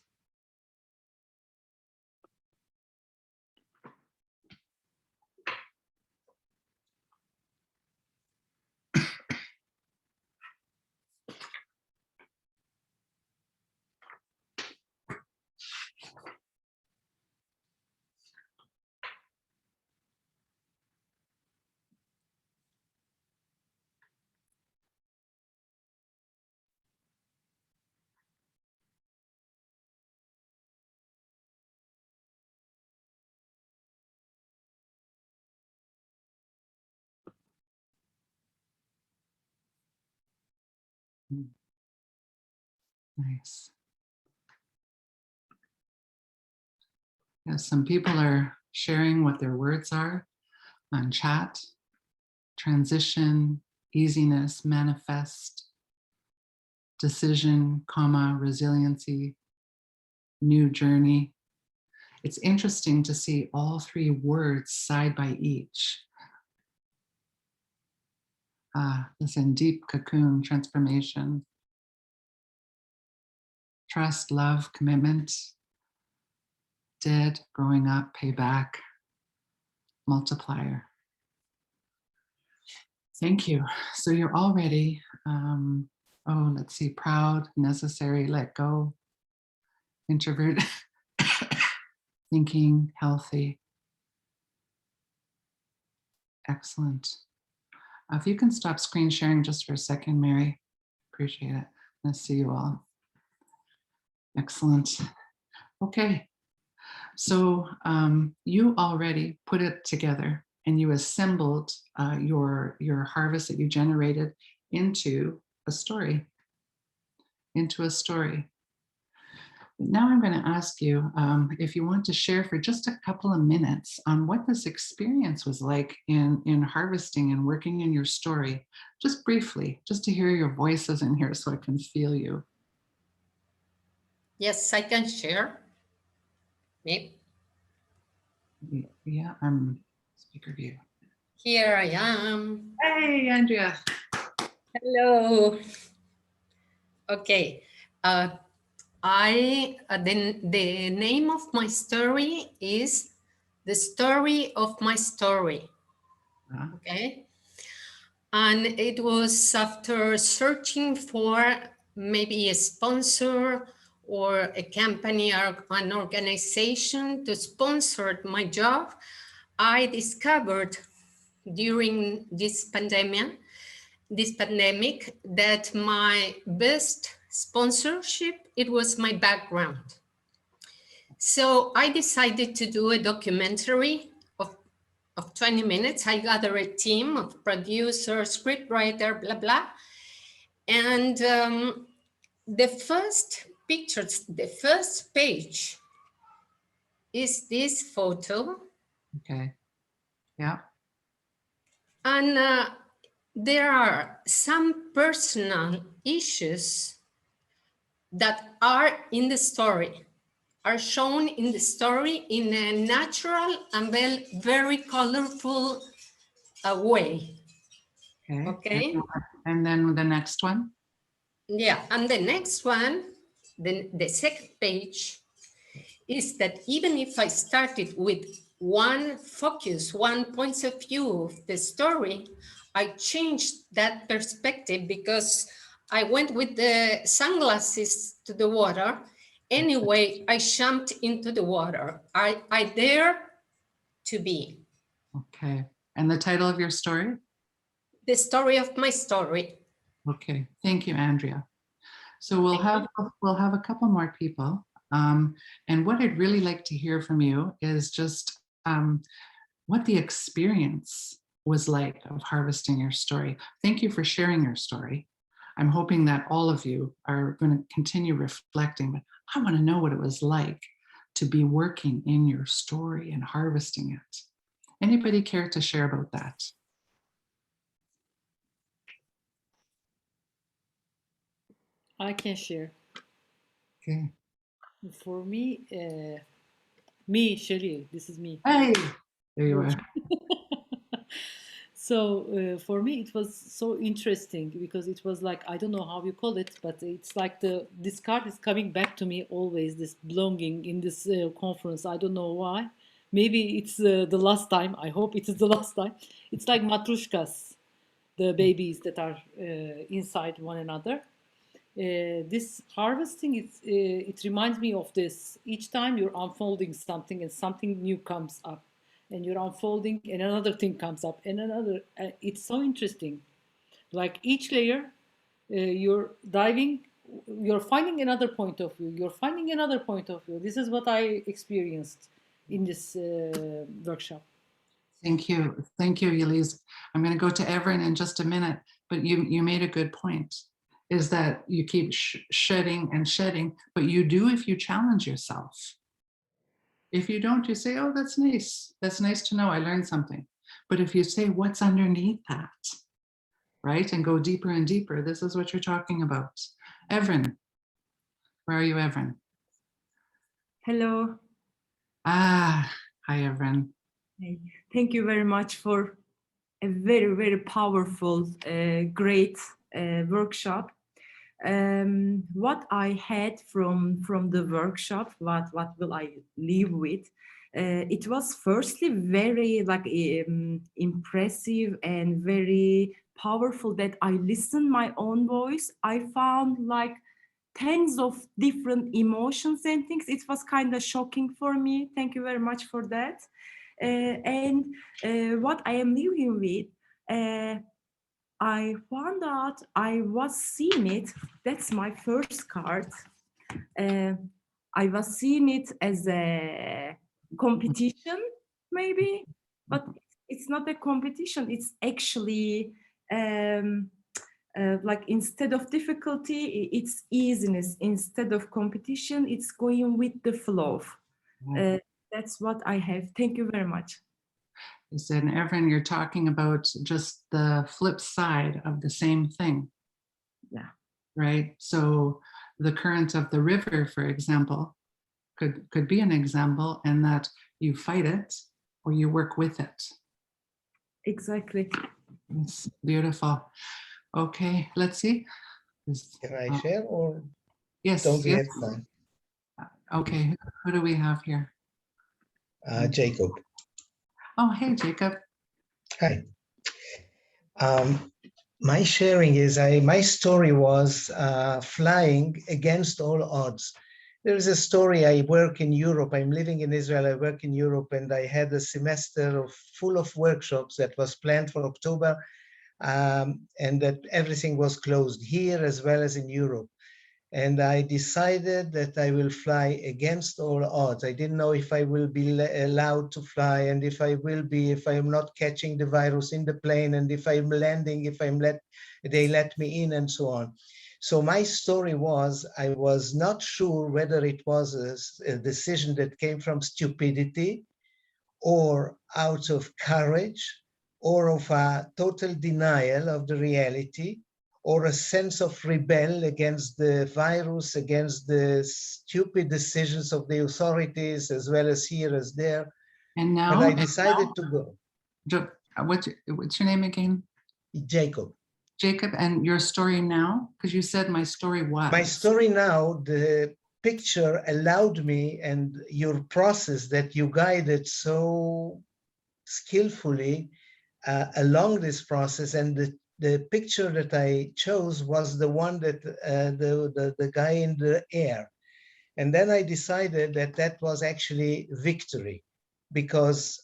Nice. Yeah, some people are sharing what their words are on chat. Transition, easiness, manifest, decision, comma, resiliency, new journey. It's interesting to see all 3 words side by each. Listen, deep cocoon, transformation, trust, love, commitment, dead, growing up, payback, multiplier. Thank you. So you're already, let's see, proud, necessary, let go, introvert, thinking, healthy. Excellent. If you can stop screen sharing just for a second, Mary, appreciate it. Nice to see you all. Excellent. Okay. So you already put it together and you assembled your harvest that you generated into a story. Now I'm going to ask you if you want to share for just a couple of minutes on what this experience was like in harvesting and working in your story, just briefly, just to hear your voices in here so I can feel you. Yes, I can share. Me. Yeah, I'm speaker view. Here I am. Hey, Andrea. Hello. Okay. The name of my story is The Story of My Story. Okay. And it was after searching for maybe a sponsor or a company or an organization to sponsor my job. I discovered during this pandemic that my best sponsorship, it was my background. So I decided to do a documentary of 20 minutes. I gathered a team of producers, scriptwriter, blah, blah. And the first pictures, the first page is this photo. Okay. Yeah. And there are some personal issues that are in the story, are shown in the story in a natural and very colorful way. Okay. Okay. And then the next one. Yeah, and the next one, the second page, is that even if I started with one focus, one point of view of the story, I changed that perspective because I went with the sunglasses to the water. Anyway, I jumped into the water. I dare to be. Okay. And the title of your story? The story of my story. Okay. Thank you, Andrea. So we'll have a couple more people. And what I'd really like to hear from you is just what the experience was like of harvesting your story. Thank you for sharing your story. I'm hoping that all of you are going to continue reflecting, but I want to know what it was like to be working in your story and harvesting it. Anybody care to share about that? I can share. Okay. For me, Shelley, this is me. Hey, there you are. So for me, it was so interesting because it was like, I don't know how you call it, but it's like this card is coming back to me always, this belonging in this conference. I don't know why. Maybe it's the last time. I hope it is the last time. It's like matrushkas, the babies that are inside one another. This harvesting, it reminds me of this. Each time you're unfolding something and something new comes up, and you're unfolding and another thing comes up and another. It's so interesting. Like each layer, you're diving, you're finding another point of view. You're finding another point of view. This is what I experienced in this workshop. Thank you. Thank you, Yeliz. I'm going to go to Everin in just a minute, but you made a good point, is that you keep shedding and shedding, but you do if you challenge yourself. If you don't, you say, oh, that's nice. That's nice to know. I learned something. But if you say, what's underneath that, right? And go deeper and deeper, this is what you're talking about. Everin, where are you, Everin? Hello. Ah, hi, Everin. Hey. Thank you very much for a very, very powerful, great workshop. What I had from the workshop, what will I leave with? It was firstly very impressive and very powerful that I listened my own voice. I found like tens of different emotions and things. It was kind of shocking for me. Thank you very much for that. And what I am leaving with, I found out I was seeing it. That's my first card. I was seeing it as a competition, maybe, but it's not a competition. It's actually like instead of difficulty, it's easiness. Instead of competition, it's going with the flow. That's what I have. Thank you very much. You said, Everin, you're talking about just the flip side of the same thing. Yeah. Right? So the current of the river, for example, could be an example, and that you fight it or you work with it. Exactly. It's beautiful. Okay, let's see. Can I share or Yes, don't we yes. have time? Okay, who do we have here? Jacob. Oh, hey, Jacob. Hi. My sharing is my story was flying against all odds. There is a story. I work in Europe. I'm living in Israel. I work in Europe, and I had a semester full of workshops that was planned for October, and that everything was closed here as well as in Europe. And I decided that I will fly against all odds. I didn't know if I will be allowed to fly, and if I am not catching the virus in the plane, and if I'm landing, if they let me in, and so on. So my story was, I was not sure whether it was a decision that came from stupidity or out of courage or of a total denial of the reality, or a sense of rebel against the virus, against the stupid decisions of the authorities, as well as here as there. And now, but I decided to go. What's your name again? Jacob. Jacob, and your story now? Because you said my story was. My story now, the picture allowed me, and your process that you guided so skillfully along this process, and the picture that I chose was the one that the guy in the air. And then I decided that that was actually victory, because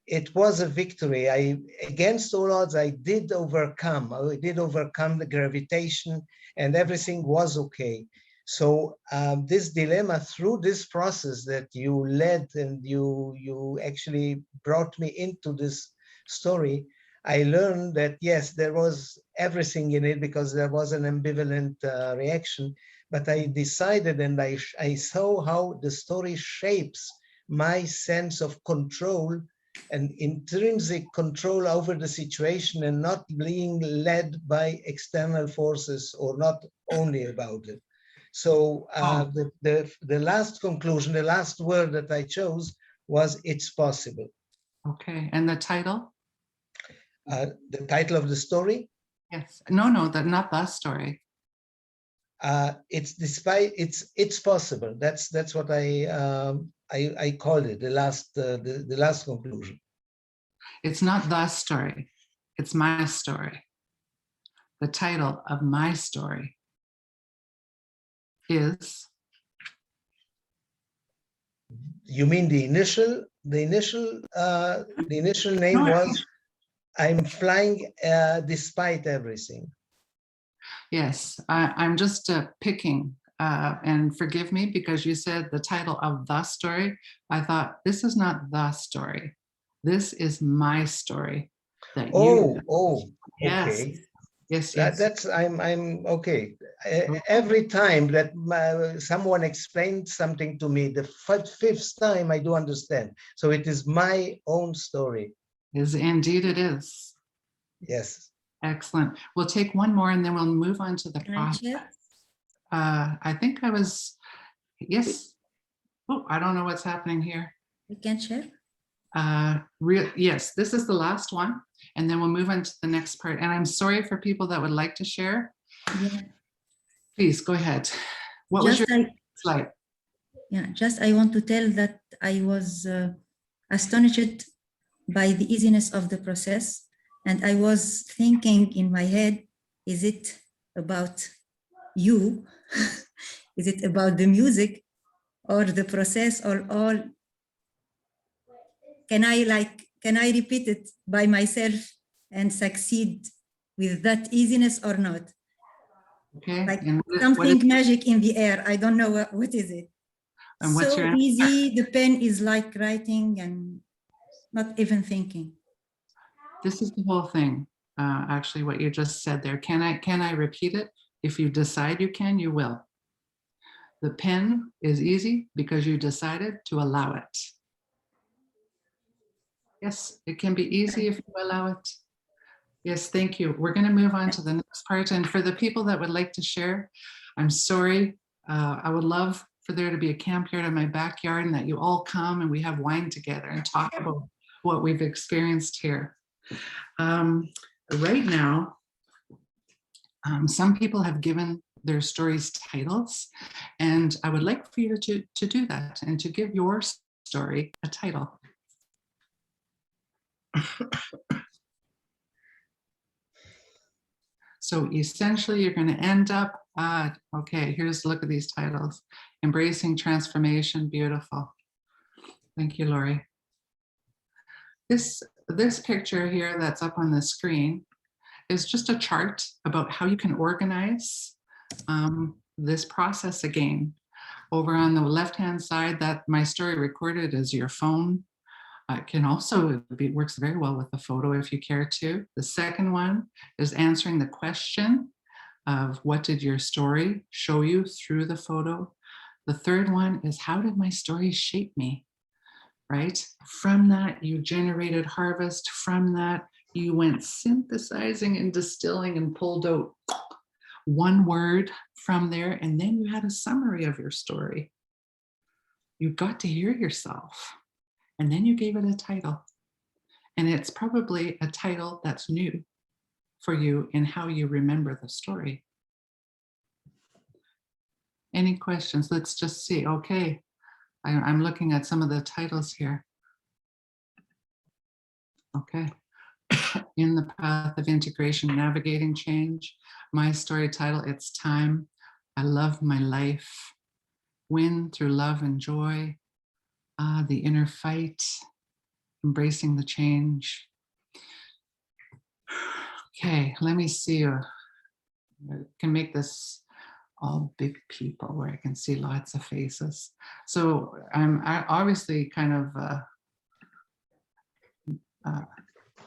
it was a victory. Against all odds, I did overcome the gravitation, and everything was okay. So this dilemma, through this process that you led and you actually brought me into this story, I learned that yes, there was everything in it, because there was an ambivalent reaction. But I decided, and I saw how the story shapes my sense of control and intrinsic control over the situation, and not being led by external forces, or not only about it. So the last conclusion, the last word that I chose was, it's possible. Okay, and the title? The title of the story? Yes. No, not the story. It's possible. That's what I called it. The last conclusion. It's not the story. It's my story. The title of my story is. You mean the initial name was, I'm flying despite everything. Yes, I'm just picking, and forgive me, because you said the title of the story. I thought, this is not the story. This is my story. Okay. Yes. Yes. That's I'm okay. Every time that someone explained something to me, the fifth time I do understand. So it is my own story. Indeed it is. Yes. Excellent. We'll take one more, and then we'll move on to the process. I think I was, yes. Oh, I don't know what's happening here. We can share. Yes, this is the last one, and then we'll move on to the next part. And I'm sorry for people that would like to share. Yeah. Please go ahead. What was your slide? Yeah, just I want to tell that I was astonished by the easiness of the process. And I was thinking in my head, is it about you? Is it about the music or the process, or all? Can I repeat it by myself and succeed with that easiness or not? Okay. Like something magic in the air. I don't know what is it. And what's so easy. The pen is like writing and not even thinking. This is the whole thing. Actually, what you just said there. Can I repeat it? If you decide you can, you will. The pen is easy because you decided to allow it. Yes, it can be easy if you allow it. Yes, thank you. We're going to move on to the next part. And for the people that would like to share, I'm sorry. I would love for there to be a camp yard in my backyard and that you all come and we have wine together and talk about what we've experienced here. Right now, some people have given their stories titles, and I would like for you to do that and to give your story a title. So essentially, you're going to end up, okay, here's a look at these titles. Embracing Transformation, beautiful. Thank you, Lori. This picture here that's up on the screen is just a chart about how you can organize this process again. Over on the left-hand side, that my story recorded is your phone. It can also works very well with a photo if you care to. The second one is answering the question of what did your story show you through the photo. The third one is how did my story shape me, right? From that, you generated harvest. From that, you went synthesizing and distilling and pulled out one word from there, and then you had a summary of your story. You got to hear yourself, and then you gave it a title. And it's probably a title that's new for you in how you remember the story. Any questions? Let's just see. Okay, I'm looking at some of the titles here. Okay. In the Path of Integration, Navigating Change. My story title, It's Time. I Love My Life. Win Through Love and Joy. The Inner Fight. Embracing the Change. Okay, let me see. I can make this all big people where I can see lots of faces. So I'm obviously kind of,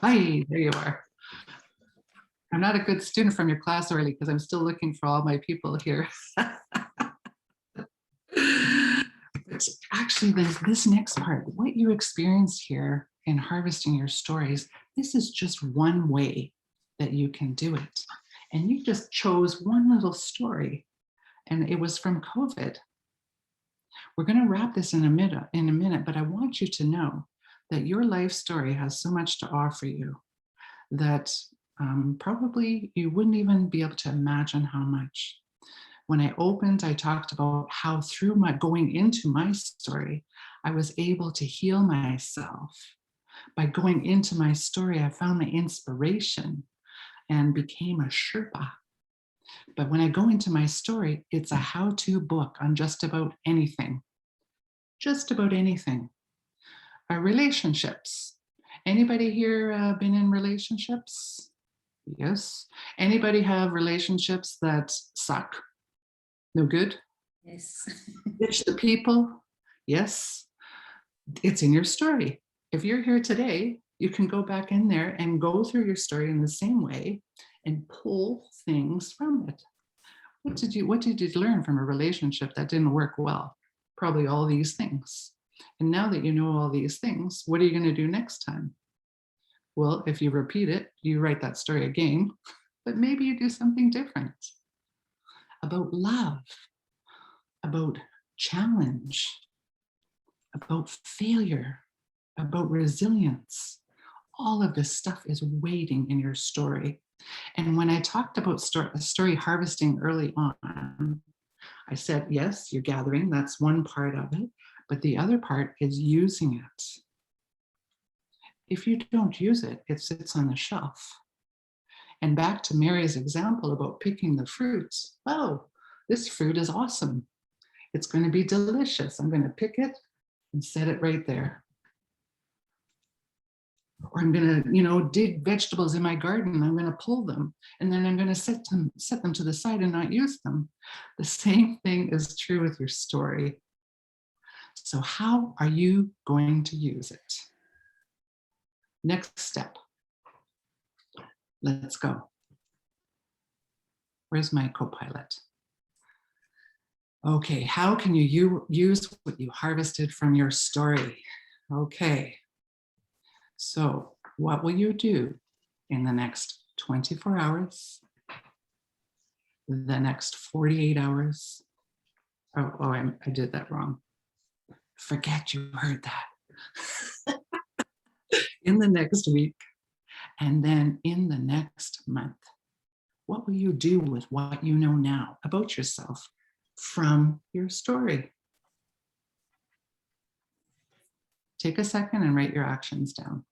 hi, there you are. I'm not a good student from your class early because I'm still looking for all my people here. But actually, this next part, what you experience here in harvesting your stories, this is just one way that you can do it. And you just chose one little story, and it was from COVID. We're going to wrap this in a minute, but I want you to know that your life story has so much to offer you that probably you wouldn't even be able to imagine how much. When I opened, I talked about how through my going into my story, I was able to heal myself. By going into my story, I found my inspiration and became a Sherpa. But when I go into my story, it's a how-to book on just about anything. Just about anything. Relationships. Anybody here been in relationships? Yes. Anybody have relationships that suck? No good? Yes. Ditch the people? Yes. It's in your story. If you're here today, you can go back in there and go through your story in the same way and pull things from it. What did you learn from a relationship that didn't work well? Probably all these things. And now that you know all these things, what are you going to do next time? Well, if you repeat it, you write that story again, but maybe you do something different. About love, about challenge, about failure, about resilience. All of this stuff is waiting in your story. And when I talked about story harvesting early on, I said, yes, you're gathering, that's one part of it, but the other part is using it. If you don't use it, it sits on the shelf. And back to Mary's example about picking the fruits. Oh, this fruit is awesome. It's going to be delicious. I'm going to pick it and set it right there. Or I'm going to, dig vegetables in my garden. I'm going to pull them, and then I'm going to set them to the side and not use them. The same thing is true with your story. So how are you going to use it? Next step. Let's go. Where's my co-pilot? Okay, how can you use what you harvested from your story? Okay, so what will you do in the next 24 hours, the next 48 hours, I did that wrong. Forget you heard that. In the next week, and then in the next month, what will you do with what you know now about yourself from your story? Take a second and write your actions down.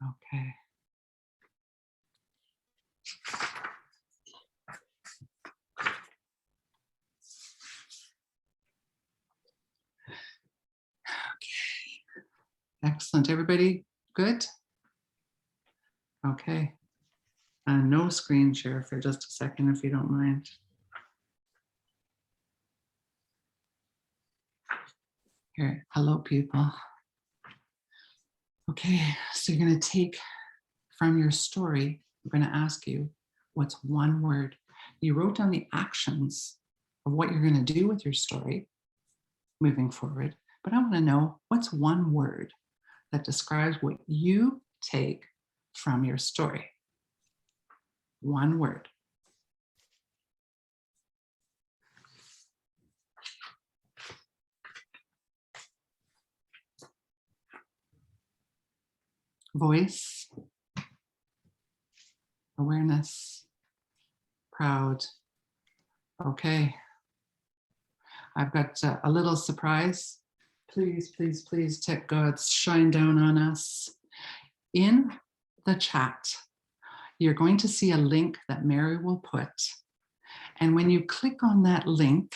Okay. Excellent. Everybody good? Okay. No screen share for just a second, if you don't mind. Here, hello, people. Okay, so you're going to take from your story, we're going to ask you, what's one word? You wrote down the actions of what you're going to do with your story moving forward, but I want to know, what's one word that describes what you take from your story? One word. Voice, awareness, proud. Okay. I've got a little surprise. Please, please, please, tech gods, shine down on us. In the chat, you're going to see a link that Mary will put. And when you click on that link,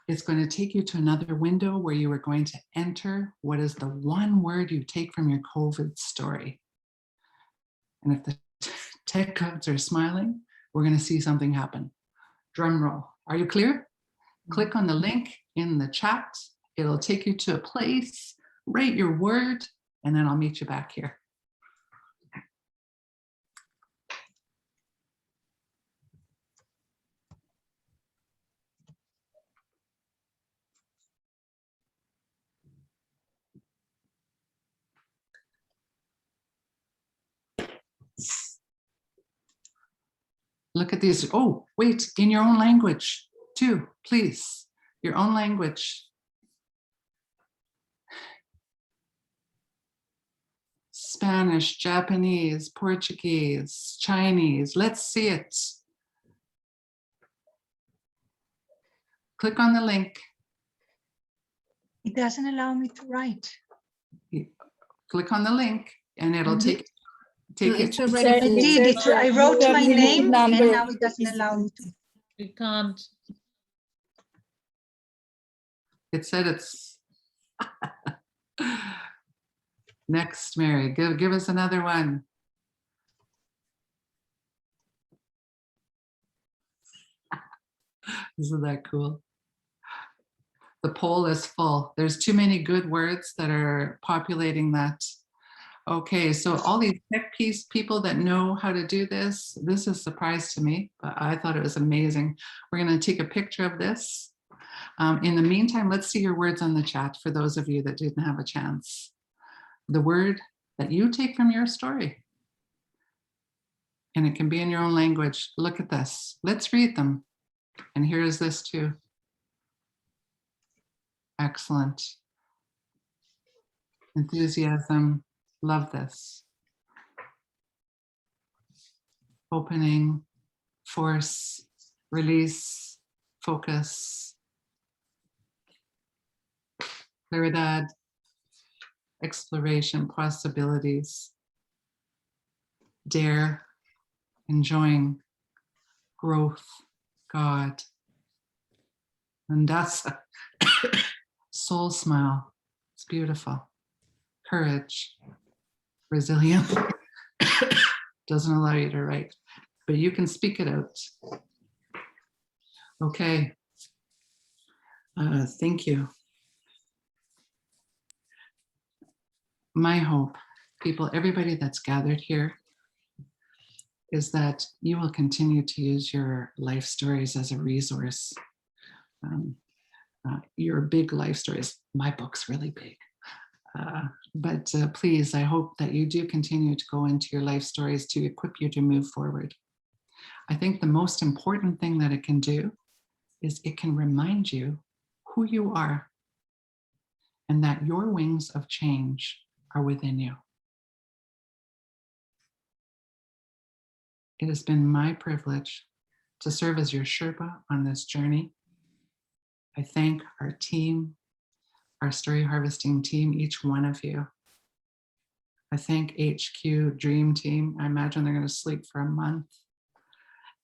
it's going to take you to another window where you are going to enter what is the one word you take from your COVID story. And if the tech gods are smiling, we're going to see something happen. Drum roll. Are you clear? Click on the link in the chat. It'll take you to a place, write your word, and then I'll meet you back here. Look at these. Oh, wait, in your own language too, please. Your own language. Spanish, Japanese, Portuguese, Chinese. Let's see it. Click on the link. It doesn't allow me to write. Click on the link and it'll take you to. I did. I wrote my name and now it doesn't allow me to. You can't. It said it's. Next, Mary, give us another one. Isn't that cool? The poll is full. There's too many good words that are populating that. Okay, so all these tech piece people that know how to do this is a surprise to me, but I thought it was amazing. We're going to take a picture of this. In the meantime, let's see your words on the chat for those of you that didn't have a chance. The word that you take from your story. And it can be in your own language. Look at this. Let's read them. And here is this too. Excellent. Enthusiasm. Love this. Opening, force, release, focus. Claridad, exploration, possibilities. Dare, enjoying, growth, God. Mandasa, soul smile. It's beautiful. Courage. Resilient. Doesn't allow you to write, but you can speak it out. Okay. Thank you. My hope, people, everybody that's gathered here, is that you will continue to use your life stories as a resource. your big life stories. My book's really big. But please, I hope that you do continue to go into your life stories to equip you to move forward. I think the most important thing that it can do is it can remind you who you are and that your wings of change are within you. It has been my privilege to serve as your Sherpa on this journey. I thank our team, our story harvesting team, each one of you. I thank HQ Dream Team. I imagine they're going to sleep for a month.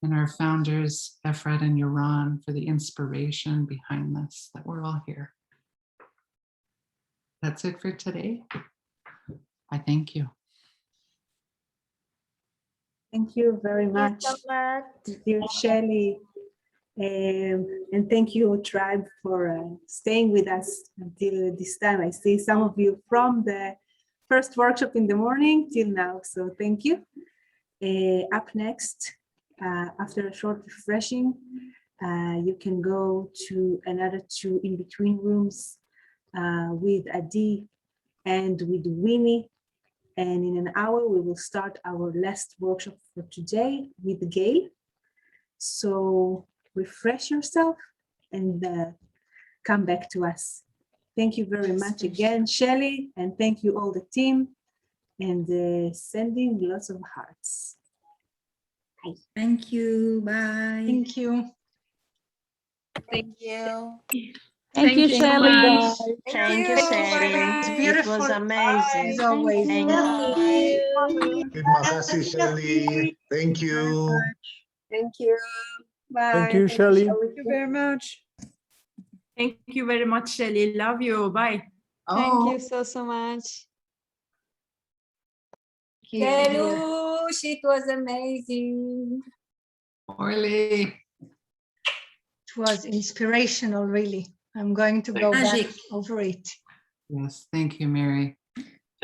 And our founders, Efred and Yaron, for the inspiration behind this, that we're all here. That's it for today. I thank you. Thank you very much, dear Shelley. And thank you, Tribe, for staying with us until this time. I see some of you from the first workshop in the morning till now, so thank you. Up next, after a short refreshing, you can go to another 2 in-between rooms with Adi and with Winnie. And in an hour, we will start our last workshop for today with Gail. So refresh yourself and come back to us. Thank you very much again, Shelley, and thank you all the team, and sending lots of hearts. Bye. Thank you. Bye. Thank you. Thank you. Thank you, Shelley. Thank you, Shelley. It's beautiful. It was amazing. As always. Thank you. Terima kasih, Shelley. Thank you. Thank you. Bye. Thank you, Shelley. Thank you very much. Thank you very much, Shelley. Love you. Bye. Thank you so much. Kerush, it was amazing. Orly. It was inspirational, really. I'm going to go back over it. Yes, thank you, Mary.